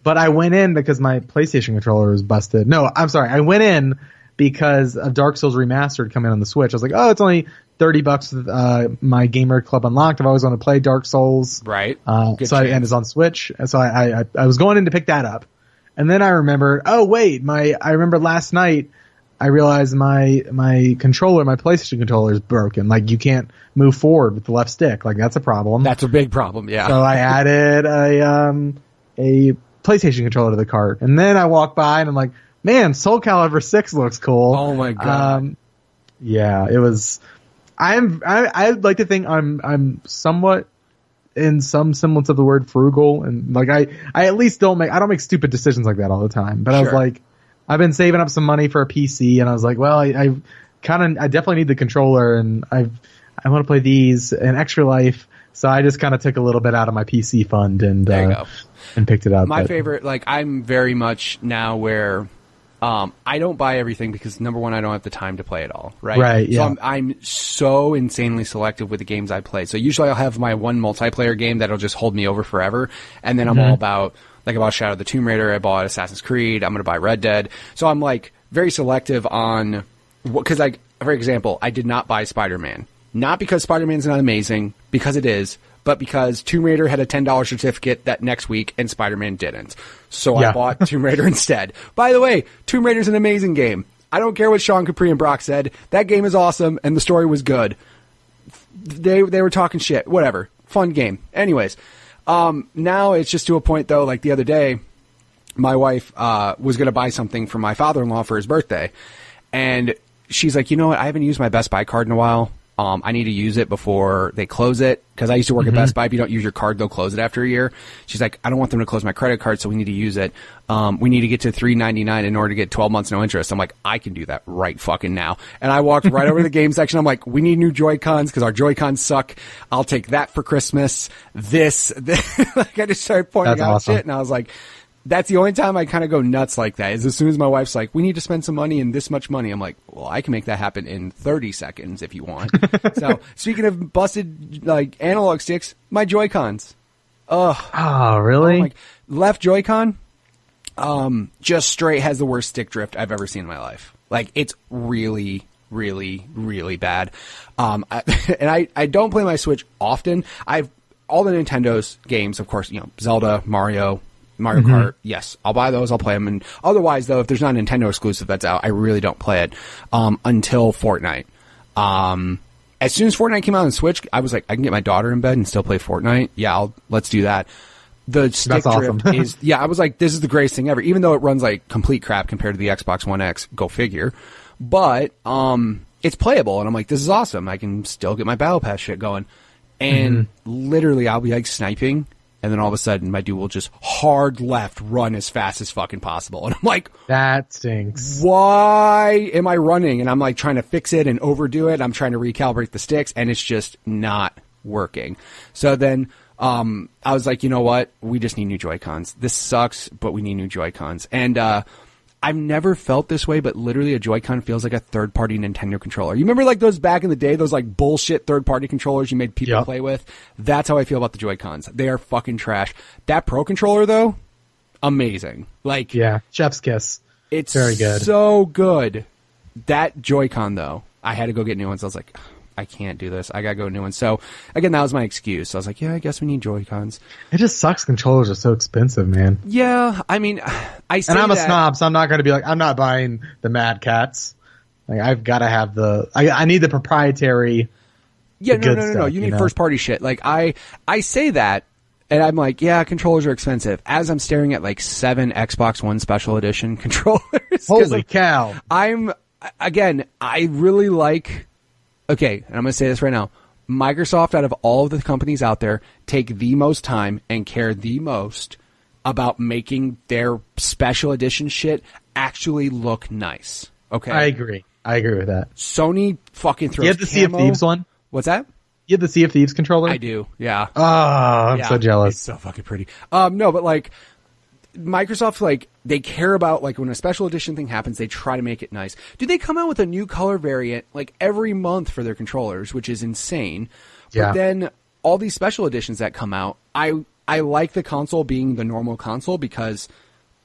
But I went in because my PlayStation controller was busted. No, I'm sorry. I went in because of Dark Souls Remastered coming on the Switch. I was like, oh, it's only $30 with my Gamer Club Unlocked. I've always wanted to play Dark Souls.
Right.
And it's on Switch. And so I was going in to pick that up. And then I remembered, oh, wait, I remember last night I realized my PlayStation controller is broken. Like, you can't move forward with the left stick. Like, that's a problem.
That's a big problem, yeah.
So I added a PlayStation controller to the cart. And then I walked by and I'm like, man, Soul Calibur 6 looks cool.
Oh my God.
Yeah, it was, I'd like to think I'm somewhat in some semblance of the word frugal. And like, I at least don't make stupid decisions like that all the time. But I was like, I've been saving up some money for a PC and I was like, well, I definitely need the controller and I want to play these and Extra Life. So I just kind of took a little bit out of my PC fund and picked it up.
My favorite, like, I'm very much now where I don't buy everything because, number one, I don't have the time to play it all, right?
Right, yeah.
So I'm so insanely selective with the games I play. So usually I'll have my one multiplayer game that'll just hold me over forever, and then I'm all about, like, I bought Shadow of the Tomb Raider, I bought Assassin's Creed, I'm going to buy Red Dead. So I'm, like, very selective on, because, like, for example, I did not buy Spider-Man. Not because Spider-Man's not amazing, because it is, but because Tomb Raider had a $10 certificate that next week and Spider-Man didn't. So I bought Tomb Raider instead. By the way, Tomb Raider's an amazing game. I don't care what Sean Capri and Brock said. That game is awesome and the story was good. They were talking shit. Whatever. Fun game. Anyways, now it's just to a point though, like the other day, my wife was going to buy something for my father-in-law for his birthday. And she's like, you know what? I haven't used my Best Buy card in a while. I need to use it before they close it because I used to work at Best Buy. If you don't use your card, they'll close it after a year. She's like, I don't want them to close my credit card, so we need to use it. We need to get to $3.99 in order to get 12 months no interest. I'm like, I can do that right fucking now. And I walked right over to the game section. I'm like, we need new Joy-Cons because our Joy-Cons suck. I'll take that for Christmas. This. Like, I just started pointing out shit, and I was like, that's the only time I kind of go nuts like that is as soon as my wife's like, we need to spend some money and this much money. I'm like, well, I can make that happen in 30 seconds if you want. So speaking of busted, like, analog sticks, my Joy-Cons.
Oh, really?
Like, left Joy-Con, just straight has the worst stick drift I've ever seen in my life. Like, it's really, really, really bad. I don't play my Switch often. I've all the Nintendo's games, of course, you know, Zelda, Mario Kart, yes, I'll buy those, I'll play them. And otherwise, though, if there's not a Nintendo exclusive that's out, I really don't play it until Fortnite. As soon as Fortnite came out on Switch, I was like, I can get my daughter in bed and still play Fortnite. Yeah, let's do that. The stick drift is, I was like, this is the greatest thing ever, even though it runs like complete crap compared to the Xbox One X, go figure. But it's playable, and I'm like, this is awesome. I can still get my Battle Pass shit going. And literally, I'll be like sniping, and then all of a sudden, my dude will just hard left run as fast as fucking possible. And I'm like,
that stinks.
Why am I running? And I'm like trying to fix it and overdo it. I'm trying to recalibrate the sticks, and it's just not working. So then I was like, you know what? We just need new Joy-Cons. This sucks, but we need new Joy-Cons. And I've never felt this way, but literally a Joy-Con feels like a third-party Nintendo controller. You remember like those back in the day, those like bullshit third-party controllers you made people play with? That's how I feel about the Joy-Cons. They are fucking trash. That Pro controller, though, amazing. Like,
yeah, chef's kiss.
It's
very good.
So good. That Joy-Con, though, I had to go get new ones. I was like, I can't do this. I gotta go new ones. So again, that was my excuse. So I was like, yeah, I guess we need Joy-Cons.
It just sucks. Controllers are so expensive, man.
Yeah, I mean, I say
and I'm
that,
a snob, so I'm not going to be like, I'm not buying the Mad Cats. Like, I've got to have I need the proprietary.
Yeah, no. You need first party shit. Like I say that, and I'm like, yeah, controllers are expensive. As I'm staring at like 7 Xbox One Special Edition controllers.
Holy cow!
I really like. Okay, and I'm going to say this right now. Microsoft, out of all of the companies out there, take the most time and care the most about making their special edition shit actually look nice. Okay?
I agree with that.
Sony fucking throws.
You have the Sea of Thieves one?
What's that?
You have the Sea of Thieves controller?
I do, yeah.
Oh, I'm so jealous.
It's so fucking pretty. No, but like, Microsoft, like, they care about, like, when a special edition thing happens, they try to make it nice. Do they come out with a new color variant, like, every month for their controllers, which is insane. But then all these special editions that come out, I like the console being the normal console because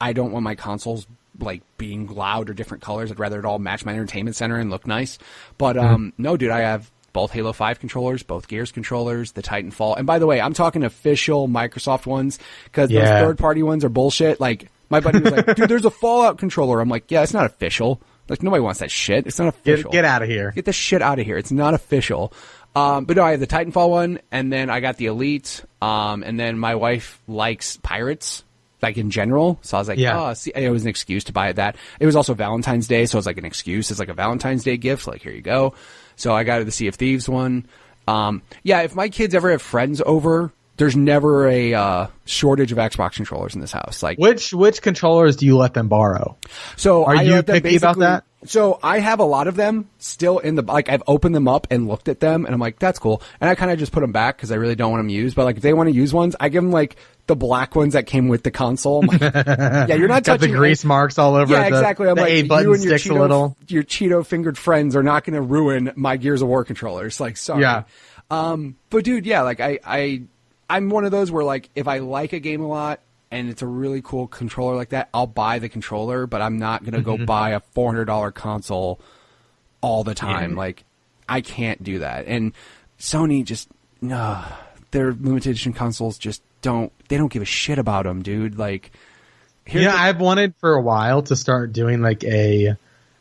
I don't want my consoles, like, being loud or different colors. I'd rather it all match my entertainment center and look nice. But, no, dude, I have both Halo 5 controllers, both Gears controllers, the Titanfall. And by the way, I'm talking official Microsoft ones because those third-party ones are bullshit. Like, my buddy was like, dude, there's a Fallout controller. I'm like, yeah, it's not official. Like, nobody wants that shit. It's not official.
Get out of here.
Get the shit out of here. It's not official. But no, I have the Titanfall one, and then I got the Elite, and then my wife likes Pirates, like, in general. So I was like, see, it was an excuse to buy that. It was also Valentine's Day, so it was like an excuse. It's like a Valentine's Day gift. Like, here you go. So I got the Sea of Thieves one. If my kids ever have friends over, there's never a shortage of Xbox controllers in this house. Like,
which controllers do you let them borrow?
So
are you picky about that?
So I have a lot of them still in the, like, I've opened them up and looked at them, and I'm like, that's cool. And I kind of just put them back because I really don't want them used. But, like, if they want to use ones, I give them, like, the black ones that came with the console. I'm like, yeah, you're not touching
the grease marks all over.
Yeah, exactly. I'm
the
like,
A button
you and
sticks a little.
Your Cheeto fingered friends are not going to ruin my Gears of War controllers. Like, sorry.
Yeah.
But dude, yeah, like I'm one of those where, like, if I like a game a lot and it's a really cool controller like that, I'll buy the controller, but I'm not going to go buy a $400 console all the time. Yeah. Like, I can't do that. And Sony just, their limited edition consoles just don't give a shit about them, dude. Like,
I've wanted for a while to start doing, like,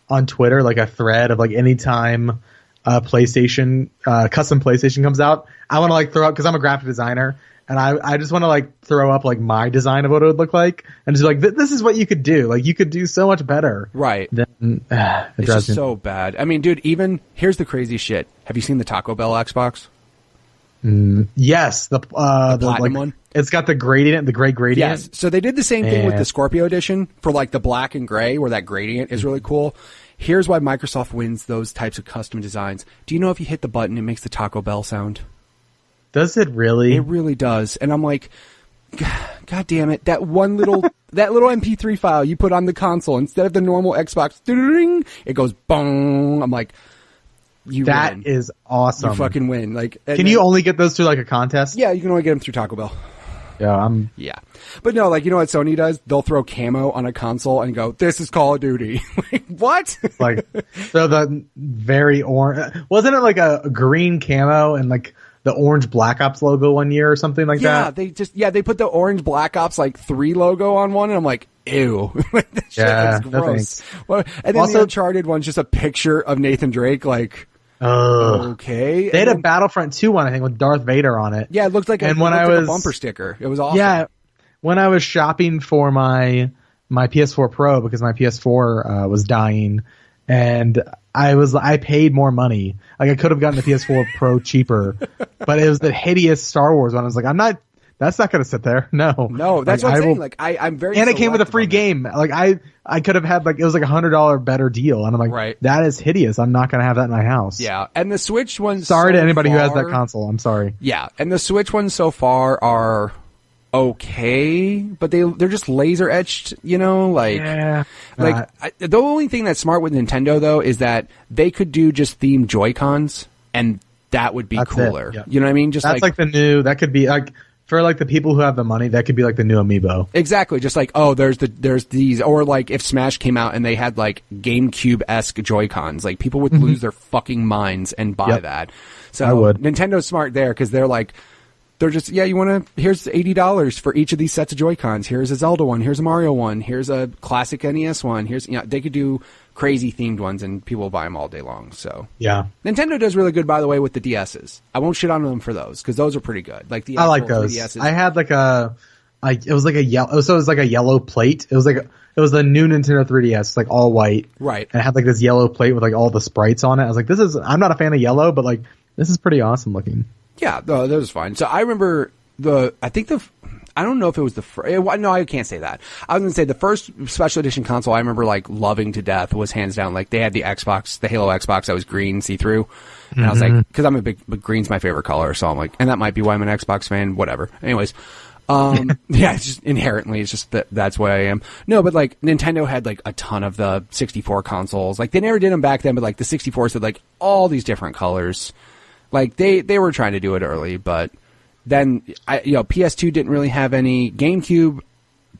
on Twitter, like, a thread of, like, anytime PlayStation, custom PlayStation comes out, I want to, like, throw up, because I'm a graphic designer, and I just want to, like, throw up, like, my design of what it would look like, and just be like, this is what you could do. Like, you could do so much better.
Right. It's just so bad. I mean, dude, here's the crazy shit. Have you seen the Taco Bell Xbox?
Yes. The
platinum one?
It's got the gradient, the gray gradient.
Yes. So they did the same thing with the Scorpio edition for, like, the black and gray, where that gradient is really cool. Here's why Microsoft wins those types of custom designs. Do you know if you hit the button, it makes the Taco Bell sound?
Does it really?
It really does. And I'm like, God damn it. That one little, that little MP3 file you put on the console, instead of the normal Xbox, it goes bong. I'm like,
that
win.
Is awesome.
You fucking win. Like,
can you only get those through, like, a contest?
Yeah, you can only get them through Taco Bell.
Yeah,
but no, like, you know what Sony does? They'll throw camo on a console and go, "This is Call of Duty." Like, what?
Like, so the very orange, wasn't it like a green camo and, like, the orange Black Ops logo one year or something like that?
They put the orange Black Ops, like, 3 logo on one, and I'm like, ew. That shit looks gross. Well, and then also, the Uncharted one's just a picture of Nathan Drake, like, okay.
They had a Battlefront 2 one, I think, with Darth Vader on it.
Yeah, it looked like a bumper sticker. It was awesome. Yeah,
when I was shopping for my PS4 Pro, because my PS4 was dying, and I paid more money. Like, I could have gotten the PS4 Pro cheaper, but it was the hideous Star Wars one. I was like, that's not going to sit there. No,
that's what I'm saying. Like, I'm very,
and it came with a free game. Like, I could have had, like, it was like $100 better deal, and I'm like,
right.
That is hideous. I'm not going to have that in my house.
Yeah, and the Switch ones.
Sorry to anybody who has that console. I'm sorry.
Yeah, and the Switch ones so far are okay, but they're just laser etched, you know, like, the only thing that's smart with Nintendo, though, is that they could do just themed Joy-Cons, and that would be cooler.
Yeah.
You know what I mean? Just
that's like the new, that could be like, for, like, the people who have the money, that could be like the new Amiibo.
Exactly. Just like, oh, there's these, or like if Smash came out and they had, like, GameCube-esque Joy-Cons, like, people would lose their fucking minds and buy that. So
I would.
Nintendo's smart there, because they're like, they're just, you want to, here's $80 for each of these sets of Joy-Cons. Here's a Zelda one. Here's a Mario one. Here's a classic NES one. Here's, they could do crazy themed ones and people will buy them all day long. So
yeah,
Nintendo does really good, by the way, with the DSs. I won't shit on them for those, because those are pretty good. Like, the
I like those.
3DSs.
I had it was like a yellow, so it was like a yellow plate. It was the new Nintendo 3DS, like, all white.
Right.
And it had, like, this yellow plate with, like, all the sprites on it. I was like, I'm not a fan of yellow, but, like, this is pretty awesome looking.
Yeah, that was fine. So I remember I don't know if it was the first. No, I can't say that. I was going to say the first special edition console I remember, like, loving to death was hands down, like, they had the Xbox, the Halo Xbox that was green, see-through. And I was like, because I'm but green's my favorite color, so I'm like, and that might be why I'm an Xbox fan, whatever. Anyways, Yeah, it's just inherently, it's just that's what I am. No, but like Nintendo had like a ton of the 64 consoles. Like they never did them back then, but like the 64s had like all these different colors. Like they were trying to do it early, but then PS2 didn't really have any. GameCube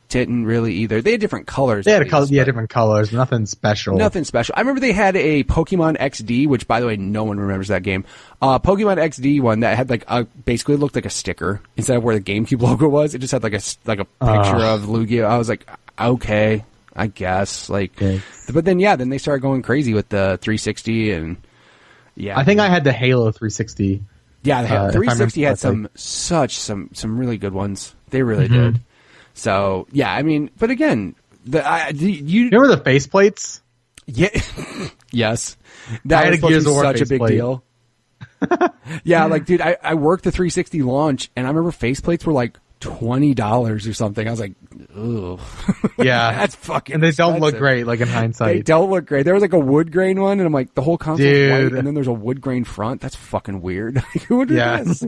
didn't really either. They had different colors.
They had different colors. Nothing special.
Nothing special. I remember they had a Pokemon XD, which by the way, no one remembers that game. Pokemon XD one that had like basically looked like a sticker instead of where the GameCube logo was. It just had like a picture of Lugia. I was like, okay, I guess. Like, but then then they started going crazy with the 360 and
I think I had the Halo 360.
Yeah, the 360 had some really good ones. They really did. So yeah, I mean, but again, you
remember the faceplates?
Yeah, yes, that was supposed to be such a big deal. Yeah, like dude, I worked the 360 launch, and I remember faceplates were like $20 or something. I was like, ugh.
Yeah,
that's fucking.
And they
expensive.
don't look great, like in hindsight.
They don't look great. There was like a wood grain one, and I'm like, the whole console's white, and then there's a wood grain front. That's fucking weird. Who would do this?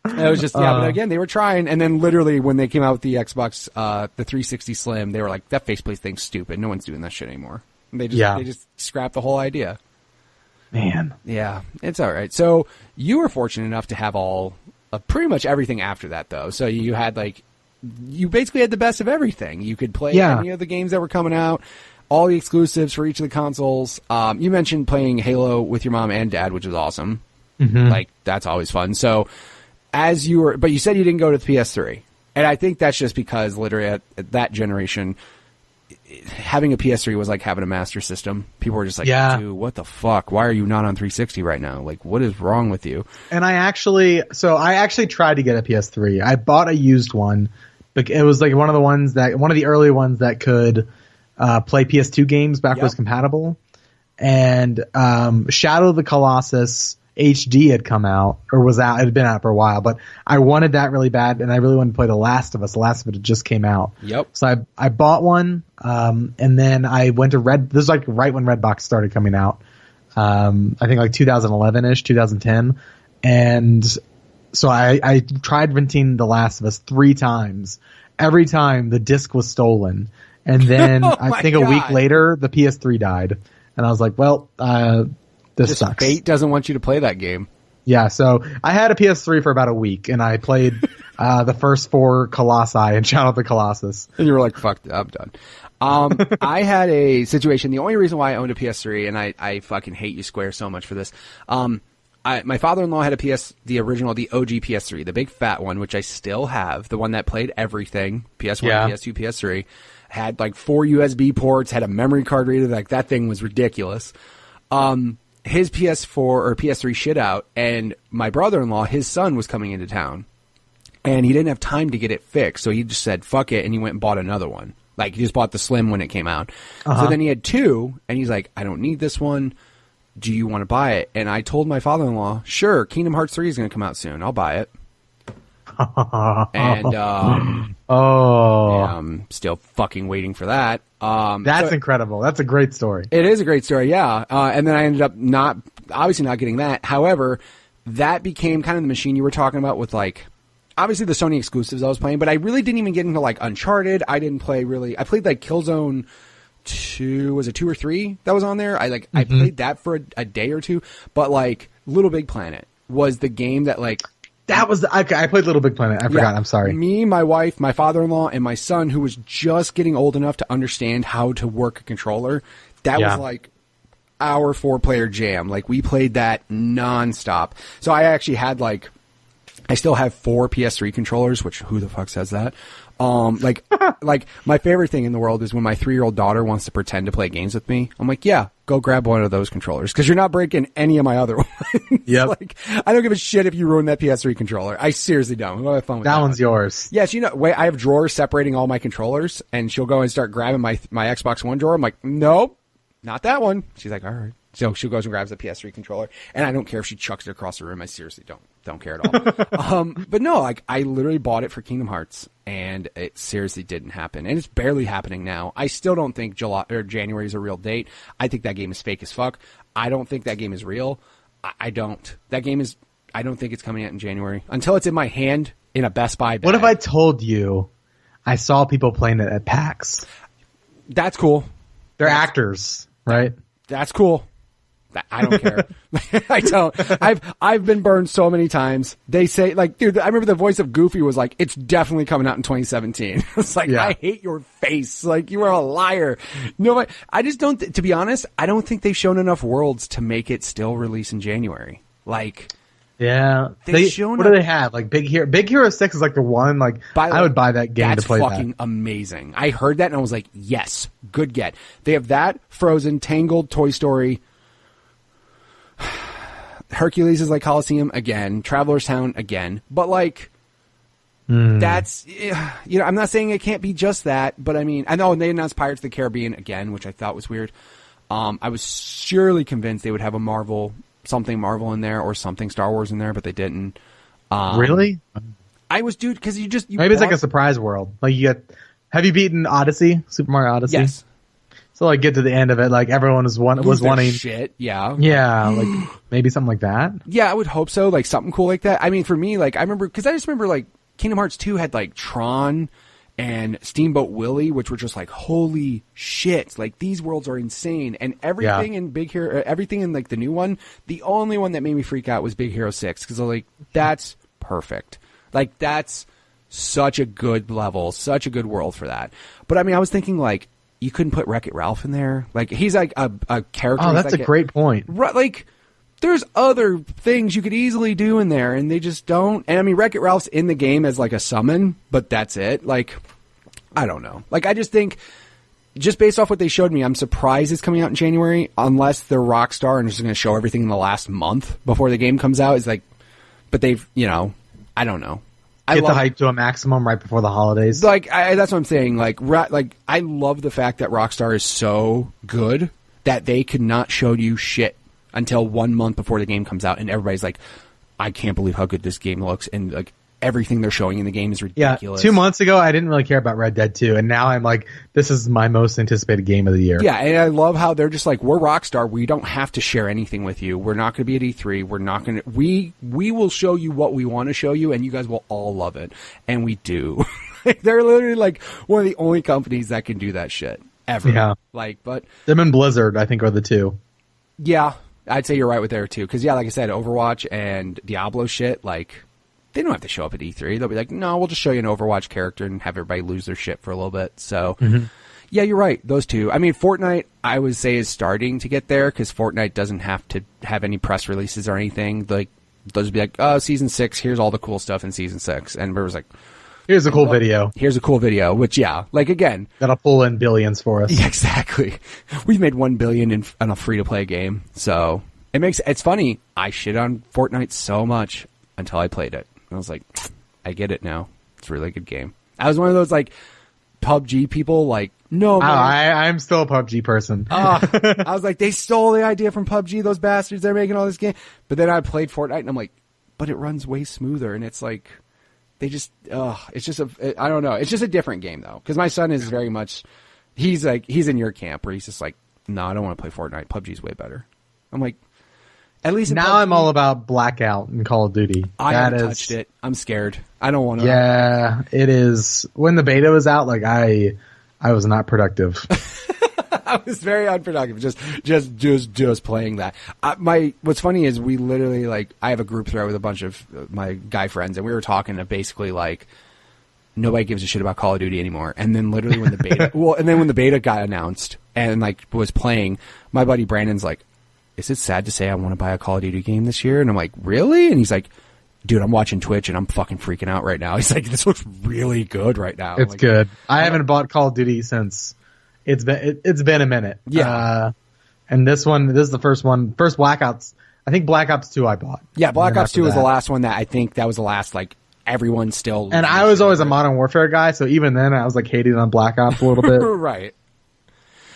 It was just, but again, they were trying, and then literally when they came out with the Xbox, the 360 Slim, they were like, that faceplate thing's stupid. No one's doing that shit anymore. And they just scrapped the whole idea.
Man.
Yeah, it's alright. So, you were fortunate enough to have pretty much everything after that, though. So you had you basically had the best of everything. You could play any of the games that were coming out, all the exclusives for each of the consoles. You mentioned playing Halo with your mom and dad, which was awesome. Like, that's always fun. So, but you said you didn't go to the PS3. And I think that's just because literally at that generation, having a PS3 was like having a Master System. People were just like, dude, what the fuck? Why are you not on 360 right now? Like, what is wrong with you?
And I actually tried to get a PS3. I bought a used one, but it was like one of the early ones that could play PS2 games backwards compatible. And Shadow of the Colossus HD had come out, or was out. It had been out for a while, but I wanted that really bad, and I really wanted to play The Last of Us. The Last of It just came out.
Yep.
So I bought one, and then I went to this was like right when Redbox started coming out. I think like 2011-ish, 2010. And so I tried renting The Last of Us 3 times. Every time the disc was stolen. And then I think a week later, the PS3 died. And I was like, well, this sucks.
Fate doesn't want you to play that game.
Yeah, so I had a PS3 for about a week, and I played the first 4 Colossi and Shadow of the Colossus.
And you were like, fuck, I'm done. I had a situation, the only reason why I owned a PS3, and I fucking hate you Square so much for this, my father-in-law had the original, the OG PS3, the big fat one, which I still have, the one that played everything, PS1, PS2, PS3, had like 4 USB ports, had a memory card reader, like that thing was ridiculous. His PS4 or PS3 shit out, and my brother-in-law, his son, was coming into town, and he didn't have time to get it fixed, so he just said, fuck it, and he went and bought another one. Like, he just bought the Slim when it came out. So then he had 2, and he's like, I don't need this one. Do you want to buy it? And I told my father-in-law, sure, Kingdom Hearts 3 is going to come out soon. I'll buy it. And, I'm still fucking waiting for that.
That's incredible. That's a great story.
It is a great story, yeah. And then I ended up not getting that. However, that became kind of the machine you were talking about with like, obviously the Sony exclusives I was playing, but I really didn't even get into like Uncharted. I played like Killzone 2, was it 2 or 3 that was on there? I played that for a day or two, but like Little Big Planet was the game that like,
I played Little Big Planet. I forgot. I'm sorry.
Me, my wife, my father-in-law, and my son, who was just getting old enough to understand how to work a controller. That was like our 4-player jam. Like, we played that nonstop. So I actually had I still have 4 PS3 controllers, which who the fuck says that? Like my favorite thing in the world is when my 3-year-old daughter wants to pretend to play games with me. I'm like, yeah, go grab one of those controllers because you're not breaking any of my other ones.
Yep.
Like, I don't give a shit if you ruin that PS3 controller. I seriously don't. I'm gonna have fun with that.
That one's yours.
Yes, I have drawers separating all my controllers, and she'll go and start grabbing my Xbox One drawer. I'm like, nope, not that one. She's like, all right. So she goes and grabs the PS3 controller, and I don't care if she chucks it across the room. I seriously don't care at all. But no, like, I literally bought it for Kingdom Hearts, and it seriously didn't happen. And it's barely happening now. I still don't think January is a real date. I think that game is fake as fuck. I don't think that game is real. I don't think it's coming out in January. Until it's in my hand, in a Best Buy bag.
What if I told you I saw people playing it at PAX?
That's cool.
They're actors, right?
That's cool. I don't care. I don't. I've been burned so many times. They say, like, dude, I remember the voice of Goofy was like, it's definitely coming out in 2017. It's like, I hate your face. Like, you are a liar. No, I just don't, to be honest, I don't think they've shown enough worlds to make it still release in January. Like,
yeah. What do they have? Like Big Hero 6 is like the one, like, I would buy that game to play that.
That's fucking amazing. I heard that and I was like, yes, good get. They have that, Frozen, Tangled, Toy Story, Hercules is like Coliseum again, Traveler's Town again, but like, that's, I'm not saying it can't be just that, but I mean, I know, and they announced Pirates of the Caribbean again, which I thought was weird. I was surely convinced they would have something Marvel in there or something Star Wars in there, but they didn't.
Really?
I was, dude, because
maybe it's like a surprise world. Like have you beaten Odyssey, Super Mario Odyssey?
Yes.
So like get to the end of it, like everyone was wanting
shit. Yeah.
Yeah. Like maybe something like that.
Yeah, I would hope so. Like something cool like that. I mean, for me, like I just remember like Kingdom Hearts 2 had like Tron and Steamboat Willie, which were just like, holy shit. Like these worlds are insane. And everything in Big Hero, everything in like the new one, the only one that made me freak out was Big Hero 6. Cause I was like, that's perfect. Like that's such a good level, such a good world for that. But I mean, I was thinking like, you couldn't put Wreck-It Ralph in there. Like he's like a character.
Oh, that's a great point.
Right, like there's other things you could easily do in there, and they just don't. And I mean, Wreck-It Ralph's in the game as like a summon, but that's it. Like, I don't know. Like, I just think, just based off what they showed me, I'm surprised it's coming out in January, unless they're Rockstar and just going to show everything in the last month before the game comes out. It's like, but they've, I don't know.
Get the hype to a maximum right before the holidays.
Like, that's what I'm saying. Like, I love the fact that Rockstar is so good that they could not show you shit until 1 month before the game comes out, and everybody's like, I can't believe how good this game looks, and like everything they're showing in the game is ridiculous.
Yeah, 2 months ago I didn't really care about Red Dead 2, and now I'm like, this is my most anticipated game of the year.
Yeah, and I love how they're just like, we're Rockstar, we don't have to share anything with you. We're not going to be at E3. We're not going to. We will show you what we want to show you, and you guys will all love it, and we do. They're literally like one of the only companies that can do that shit ever.
Yeah,
like, but
them and Blizzard, I think, are the two.
Yeah, I'd say you're right with there too, because yeah, like I said, Overwatch and Diablo shit, like, they don't have to show up at E3. They'll be like, no, we'll just show you an Overwatch character and have everybody lose their shit for a little bit. So, yeah, you're right. Those two. I mean, Fortnite, I would say, is starting to get there, because Fortnite doesn't have to have any press releases or anything. Like, they'll just be like, oh, Season 6, here's all the cool stuff in Season 6. And everyone's like,
here's a cool video.
Here's a cool video, which, yeah, like, again.
That'll pull in billions for us.
Yeah, exactly. We've made $1 billion in a free-to-play game. So, it's funny. I shit on Fortnite so much until I played it. I was like, I get it now. It's a really good game. I was one of those, like, PUBG people, like, no, man.
I'm still a PUBG person.
I was like, they stole the idea from PUBG, those bastards. They're making all this game. But then I played Fortnite, and I'm like, but it runs way smoother. And it's like, they just, it's just I don't know. It's just a different game, though. Because my son is very much, he's in your camp, where he's just like, no, I don't want to play Fortnite. PUBG's way better. I'm like, at least
now I'm all about Blackout and Call of Duty.
I haven't touched it. I'm scared. I don't want to.
Yeah, it is. When the beta was out, like I was not productive.
I was very unproductive. Just playing that. What's funny is we literally, like, I have a group thread with a bunch of my guy friends, and we were talking to basically like, nobody gives a shit about Call of Duty anymore. And then literally when the beta, when the beta got announced and like was playing, my buddy Brandon's like, is it sad to say I want to buy a Call of Duty game this year? And I'm like, really? And he's like, dude, I'm watching Twitch and I'm fucking freaking out right now. He's like, this looks really good right now.
It's
like,
good. I haven't bought Call of Duty since it's been a minute.
Yeah.
And this is the first Black Ops. I think Black Ops 2 I bought.
Yeah, Black Ops 2 was the last one that I think that was the last, like, everyone still.
And I was always a Modern Warfare guy, so even then I was like hating on Black Ops a little bit.
Right.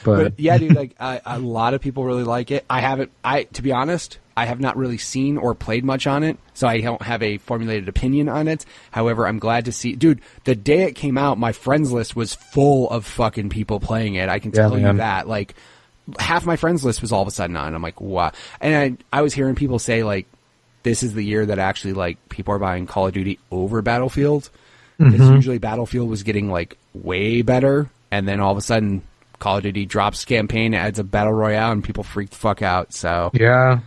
But yeah, dude, like a lot of people really like it. To be honest, I have not really seen or played much on it, so I don't have a formulated opinion on it. However, I'm glad to see, dude, the day it came out, my friends list was full of fucking people playing it. I can tell you that. Like, half my friends list was all of a sudden on. I'm like, wow. And I was hearing people say, like, this is the year that actually like people are buying Call of Duty over Battlefield. Because usually Battlefield was getting like way better, and then all of a sudden Call of Duty drops campaign, adds a battle royale, and people freak the fuck out. So
yeah,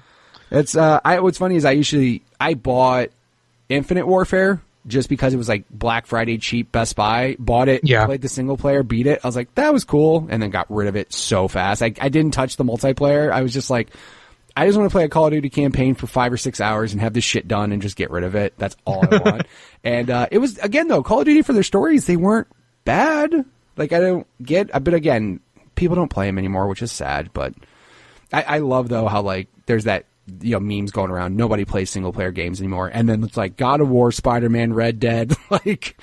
it's what's funny is I bought Infinite Warfare just because it was like Black Friday cheap Best Buy. Bought it, played the single player, beat it. I was like, that was cool, and then got rid of it so fast. I didn't touch the multiplayer. I was just like, I just want to play a Call of Duty campaign for 5 or 6 hours and have this shit done and just get rid of it. That's all I want. And it was, again, though, Call of Duty for their stories, they weren't bad. Like, I don't get, but again, people don't play them anymore, which is sad. But I love, though, how, like, there's that, memes going around. Nobody plays single-player games anymore. And then it's like God of War, Spider-Man, Red Dead, like,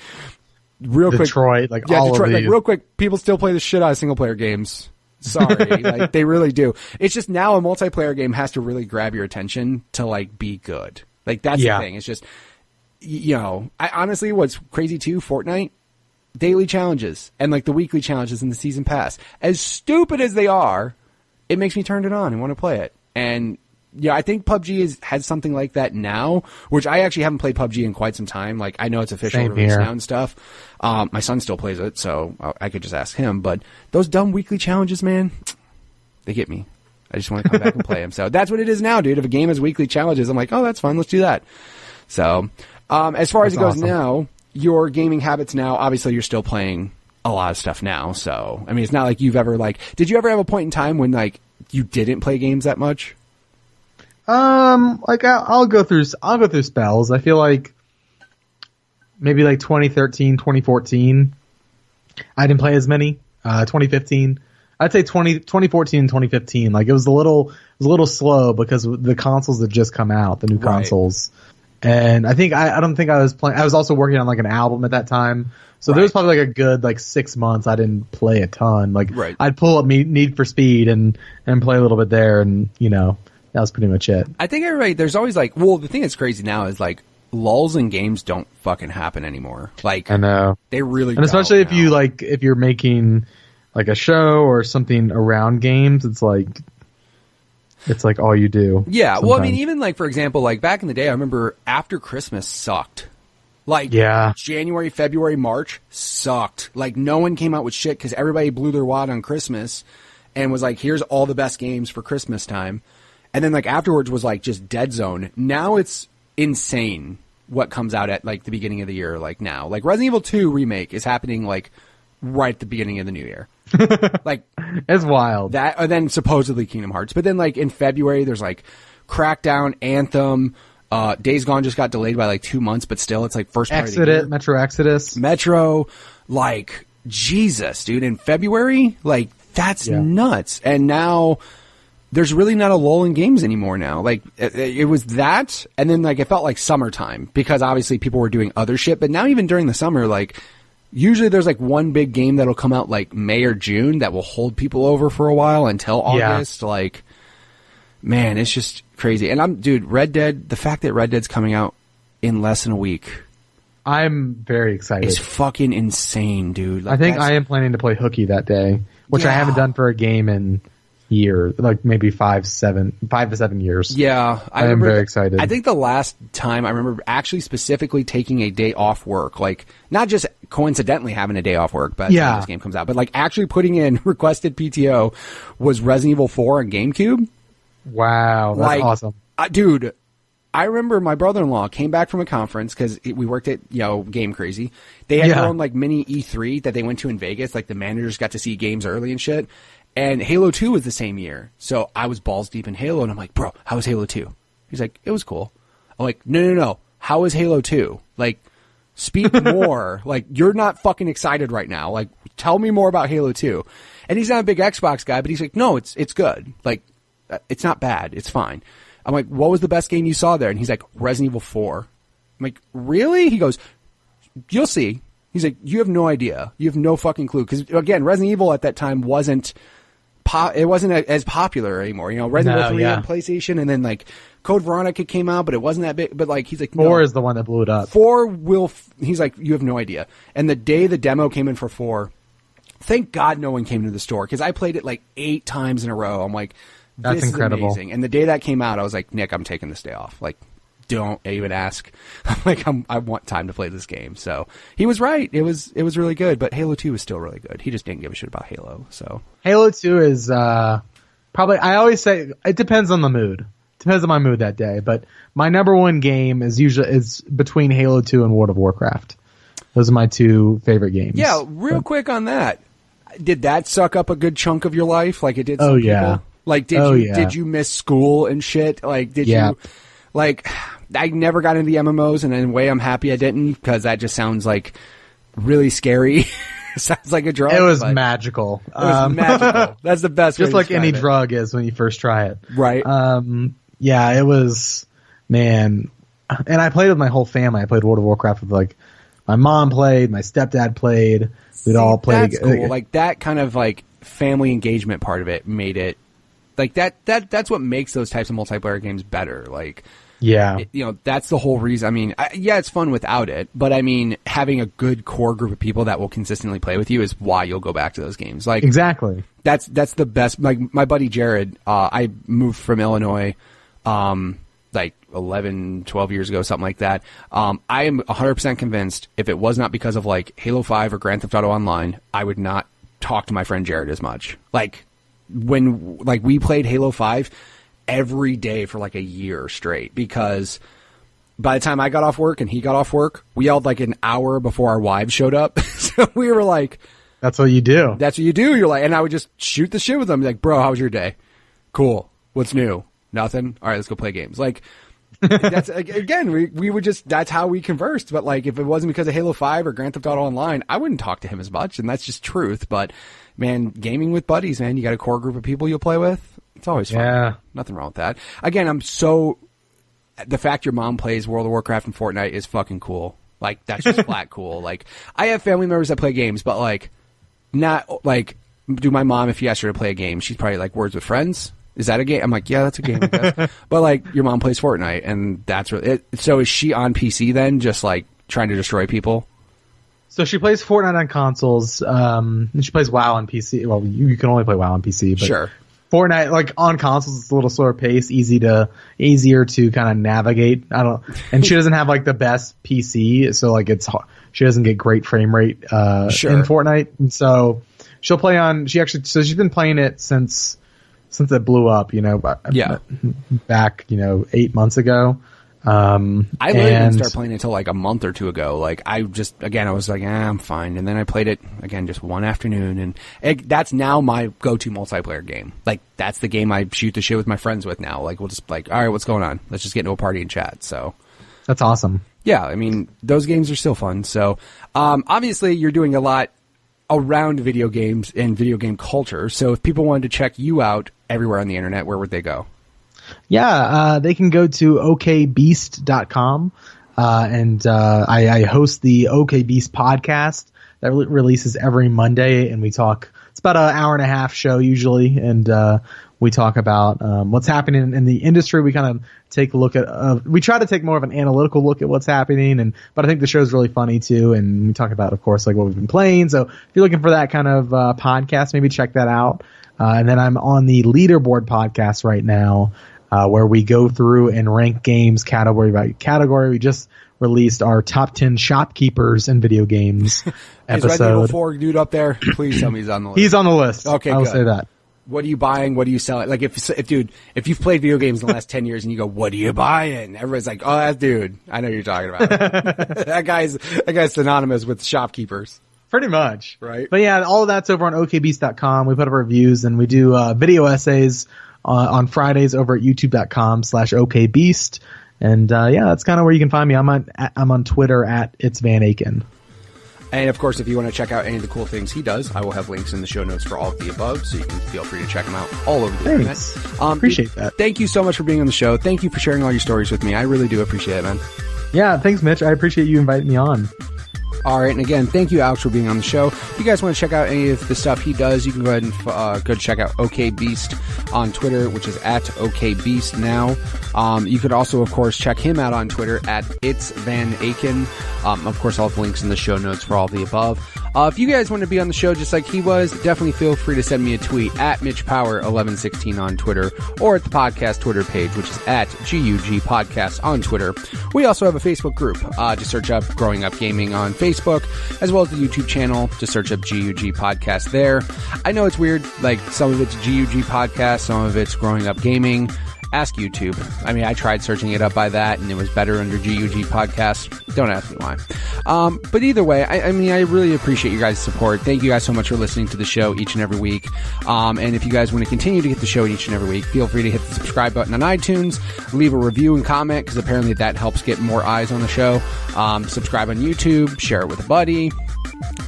real quick.
Detroit, like, all
Detroit,
of
like,
these.
real quick, people still play the shit out of single-player games. Sorry, like they really do. It's just now a multiplayer game has to really grab your attention to like be good. Like that's the thing. It's just, I honestly, what's crazy too, Fortnite, daily challenges and like the weekly challenges in the season pass. As stupid as they are, it makes me turn it on and want to play it. And I think PUBG has something like that now, which I actually haven't played PUBG in quite some time. Like I know it's official release now and stuff. My son still plays it, so I could just ask him. But those dumb weekly challenges, man, they get me. I just want to come back and play them. So that's what it is now, dude. If a game has weekly challenges, I'm like, oh, that's fun. Let's do that. So as far as it goes now, your gaming habits now, obviously you're still playing a lot of stuff now. So, I mean, it's not like you've ever did you ever have a point in time when like you didn't play games that much?
Like I'll go through spells. I feel like maybe like 2013, 2014, I didn't play as many. 2015, I'd say 2014 and 2015. Like it was a little slow because the consoles had just come out, the new consoles. And I don't think I was playing. I was also working on like an album at that time. So there was probably like a good like 6 months I didn't play a ton. Like I'd pull up Need for Speed and play a little bit there, and that was pretty much it.
I think you're right. There's always like, well, the thing that's crazy now is like lulls in games don't fucking happen anymore. Like
I know
they really,
and especially if you're making like a show or something around games, it's like all you do.
Yeah.
Sometimes.
Well, I mean, even like for example, like back in the day, I remember after Christmas sucked. Like January, February, March sucked. Like no one came out with shit because everybody blew their wad on Christmas and was like, here's all the best games for Christmas time. And then like afterwards was like just dead zone. Now it's insane what comes out at like the beginning of the year. Like now, like Resident Evil 2 remake is happening like right at the beginning of the new year. Like
it's wild.
That, and then supposedly Kingdom Hearts. But then like in February, there's like Crackdown, Anthem, Days Gone just got delayed by like 2 months, but still it's like first part of the year.
Metro Exodus.
Metro, like Jesus, dude. In February, like that's nuts. And now there's really not a lull in games anymore now. Like, it was that, and then, like, it felt like summertime, because obviously people were doing other shit, but now even during the summer, like, usually there's, like, one big game that'll come out, like, May or June that will hold people over for a while until August. Like, man, it's just crazy. And Red Dead, the fact that Red Dead's coming out in less than a week.
I'm very excited.
It's fucking insane, dude. Like,
I think I am planning to play Hooky that day, which I haven't done for a game in year, like maybe 5 to 7 years.
Yeah,
I am very excited.
I think the last time I remember actually specifically taking a day off work, like not just coincidentally having a day off work, but this game comes out, but like actually putting in requested PTO was Resident Evil 4 on GameCube.
Wow, that's awesome,
dude. I remember my brother-in-law came back from a conference because we worked at, Game Crazy. They had their own like mini E3 that they went to in Vegas. Like the managers got to see games early and shit. And Halo 2 was the same year. So I was balls deep in Halo, and I'm like, bro, how was Halo 2? He's like, it was cool. I'm like, no. How was Halo 2? Like, speak more. Like, you're not fucking excited right now. Like, tell me more about Halo 2. And he's not a big Xbox guy, but he's like, no, it's good. Like, it's not bad. It's fine. I'm like, what was the best game you saw there? And he's like, Resident Evil 4. I'm like, really? He goes, you'll see. He's like, you have no idea. You have no fucking clue. Because, again, Resident Evil at that time wasn't as popular anymore. Resident Evil 3 on PlayStation, and then like Code Veronica came out, but it wasn't that big. But like he's like,
4 is the one that blew it up.
4 will. He's like, you have no idea. And the day the demo came in for 4, thank God no one came to the store because I played it like 8 times in a row. I'm like, this
That's incredible.
is amazing. And the day that came out, I was like, Nick, I'm taking this day off. Like, don't even ask. Like, I want time to play this game. So he was right. It was really good, but Halo 2 was still really good. He just didn't give a shit about Halo. So
Halo 2 is probably, I always say it depends on the mood. Depends on my mood that day, but my number one game is between Halo 2 and World of Warcraft. Those are my two favorite games.
Yeah, real quick on that. Did that suck up a good chunk of your life like it did some people?
Yeah.
Like, did you miss school and shit? Like, did you, like, I never got into the MMOs, and in a way I'm happy I didn't, because that just sounds like really scary. Sounds like a drug.
It was magical.
It was magical. That's the best way
just
to
like any
describe it.
drug is when you first try it.
Right.
Yeah, it was, man. And I played with my whole family. I played World of Warcraft with, like, my mom played, my stepdad played. We'd all play.
That's cool. Like, that kind of, like, family engagement part of it made it, like, that's what makes those types of multiplayer games better. Like,
yeah,
that's the whole reason. I mean, it's fun without it, but I mean, having a good core group of people that will consistently play with you is why you'll go back to those games. Like,
exactly.
That's the best. Like, my buddy Jared, I moved from Illinois, like 11, 12 years ago, something like that. I am 100% convinced if it was not because of, like, Halo 5 or Grand Theft Auto Online, I would not talk to my friend Jared as much. Like, when, like, we played Halo 5 every day for like a year straight, because by the time I got off work and he got off work, we yelled like an hour before our wives showed up. So we were like,
that's what you do.
That's what you do. You're like, and I would just shoot the shit with them. Like, bro, how was your day? Cool. What's new? Nothing. All right, let's go play games. Like, that's, again, we would just, that's how we conversed. But like, if it wasn't because of Halo 5 or Grand Theft Auto Online, I wouldn't talk to him as much. And that's just truth. But man, gaming with buddies, man, you got a core group of people you'll play with. It's always fun.
Yeah.
Nothing wrong with that. Again, the fact your mom plays World of Warcraft and Fortnite is fucking cool. Like, that's just flat cool. Like, I have family members that play games, but like, not like, do my mom, if you ask her to play a game, she's probably like, Words with Friends? Is that a game? I'm like, yeah, that's a game, I guess. But like, your mom plays Fortnite, and that's really it. So is she on PC then, just like trying to destroy people?
So she plays Fortnite on consoles, and she plays WoW on PC. Well, you can only play WoW on PC, but
sure.
Fortnite, like, on consoles, it's a little slower pace, easier to kind of navigate. And she doesn't have like the best PC, so like she doesn't get great frame rate in Fortnite. And so she'll play on. She's been playing it since it blew up. Back 8 months ago.
I really didn't start playing it until like a month or two ago. Like, I was like, I'm fine. And then I played it again just one afternoon, and that's now my go-to multiplayer game. Like, that's the game I shoot the shit with my friends with now. Like, we'll just like, all right, what's going on? Let's just get into a party and chat. So
that's awesome.
Yeah, I mean, those games are still fun. So obviously you're doing a lot around video games and video game culture. So if people wanted to check you out everywhere on the internet, where would they go?
Yeah, they can go to okbeast.com, and I host the OK Beast podcast that releases every Monday, and we talk. It's about an hour and a half show usually, and we talk about what's happening in the industry. We kind of take a look at. We try to take more of an analytical look at what's happening, but I think the show's really funny too, and we talk about, of course, like what we've been playing. So if you're looking for that kind of podcast, maybe check that out. And then I'm on the Leaderboard podcast right now, where we go through and rank games category by category. We just released our top 10 shopkeepers in video games episode.
Is Resident Evil 4 dude up there? Please tell me he's on the list.
He's on the list.
Okay,
I will
good.
say that.
What are you buying? What are you selling? Like, if you've played video games in the last 10 years and you go, what are you buying? Everybody's like, oh, that dude. I know who you're talking about. that guy's synonymous with shopkeepers.
Pretty much.
Right.
But yeah, all of that's over on okbeast.com. We put up reviews, and we do video essays on Fridays over at youtube.com/okbeast. And that's kind of where you can find me. I'm on Twitter at It's Van Aken.
And of course, if you want to check out any of the cool things he does, I will have links in the show notes for all of the above, so you can feel free to check him out all over the internet.
Appreciate that.
Thank you so much for being on the show. Thank you for sharing all your stories with me. I really do appreciate it, man.
Yeah, thanks, Mitch. I appreciate you inviting me on.
All right, and again, thank you, Alex, for being on the show. If you guys want to check out any of the stuff he does, you can go ahead and go check out OK Beast on Twitter, which is at OK Beast now. You could also, of course, check him out on Twitter at It's Van Aken. Of course, I'll have links in the show notes for all of the above. If you guys want to be on the show just like he was, definitely feel free to send me a tweet at MitchPower1116 on Twitter, or at the podcast Twitter page, which is at GUG Podcast on Twitter. We also have a Facebook group. Just search up Growing Up Gaming on Facebook, as well as the YouTube channel. Just search up GUG Podcast there. I know it's weird, like some of it's GUG Podcast, some of it's Growing Up Gaming. Ask YouTube. I mean, I tried searching it up by that, and it was better under GUG Podcast. Don't ask me why. But either way, I mean, I really appreciate you guys' support. Thank you guys so much for listening to the show each and every week. And if you guys want to continue to get the show each and every week, feel free to hit the subscribe button on iTunes, leave a review and comment, because apparently that helps get more eyes on the show. Subscribe on YouTube, share it with a buddy,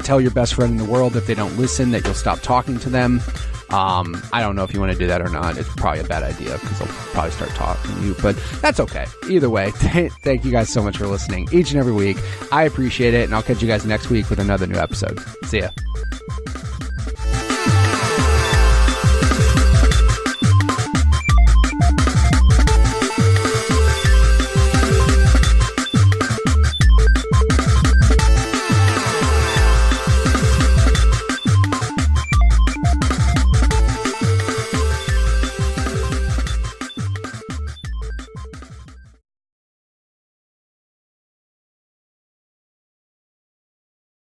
tell your best friend in the world if they don't listen that you'll stop talking to them. I don't know if you want to do that or not. It's probably a bad idea because they'll probably start talking to you, but that's okay. Either way, thank you guys so much for listening each and every week. I appreciate it, and I'll catch you guys next week with another new episode. See ya.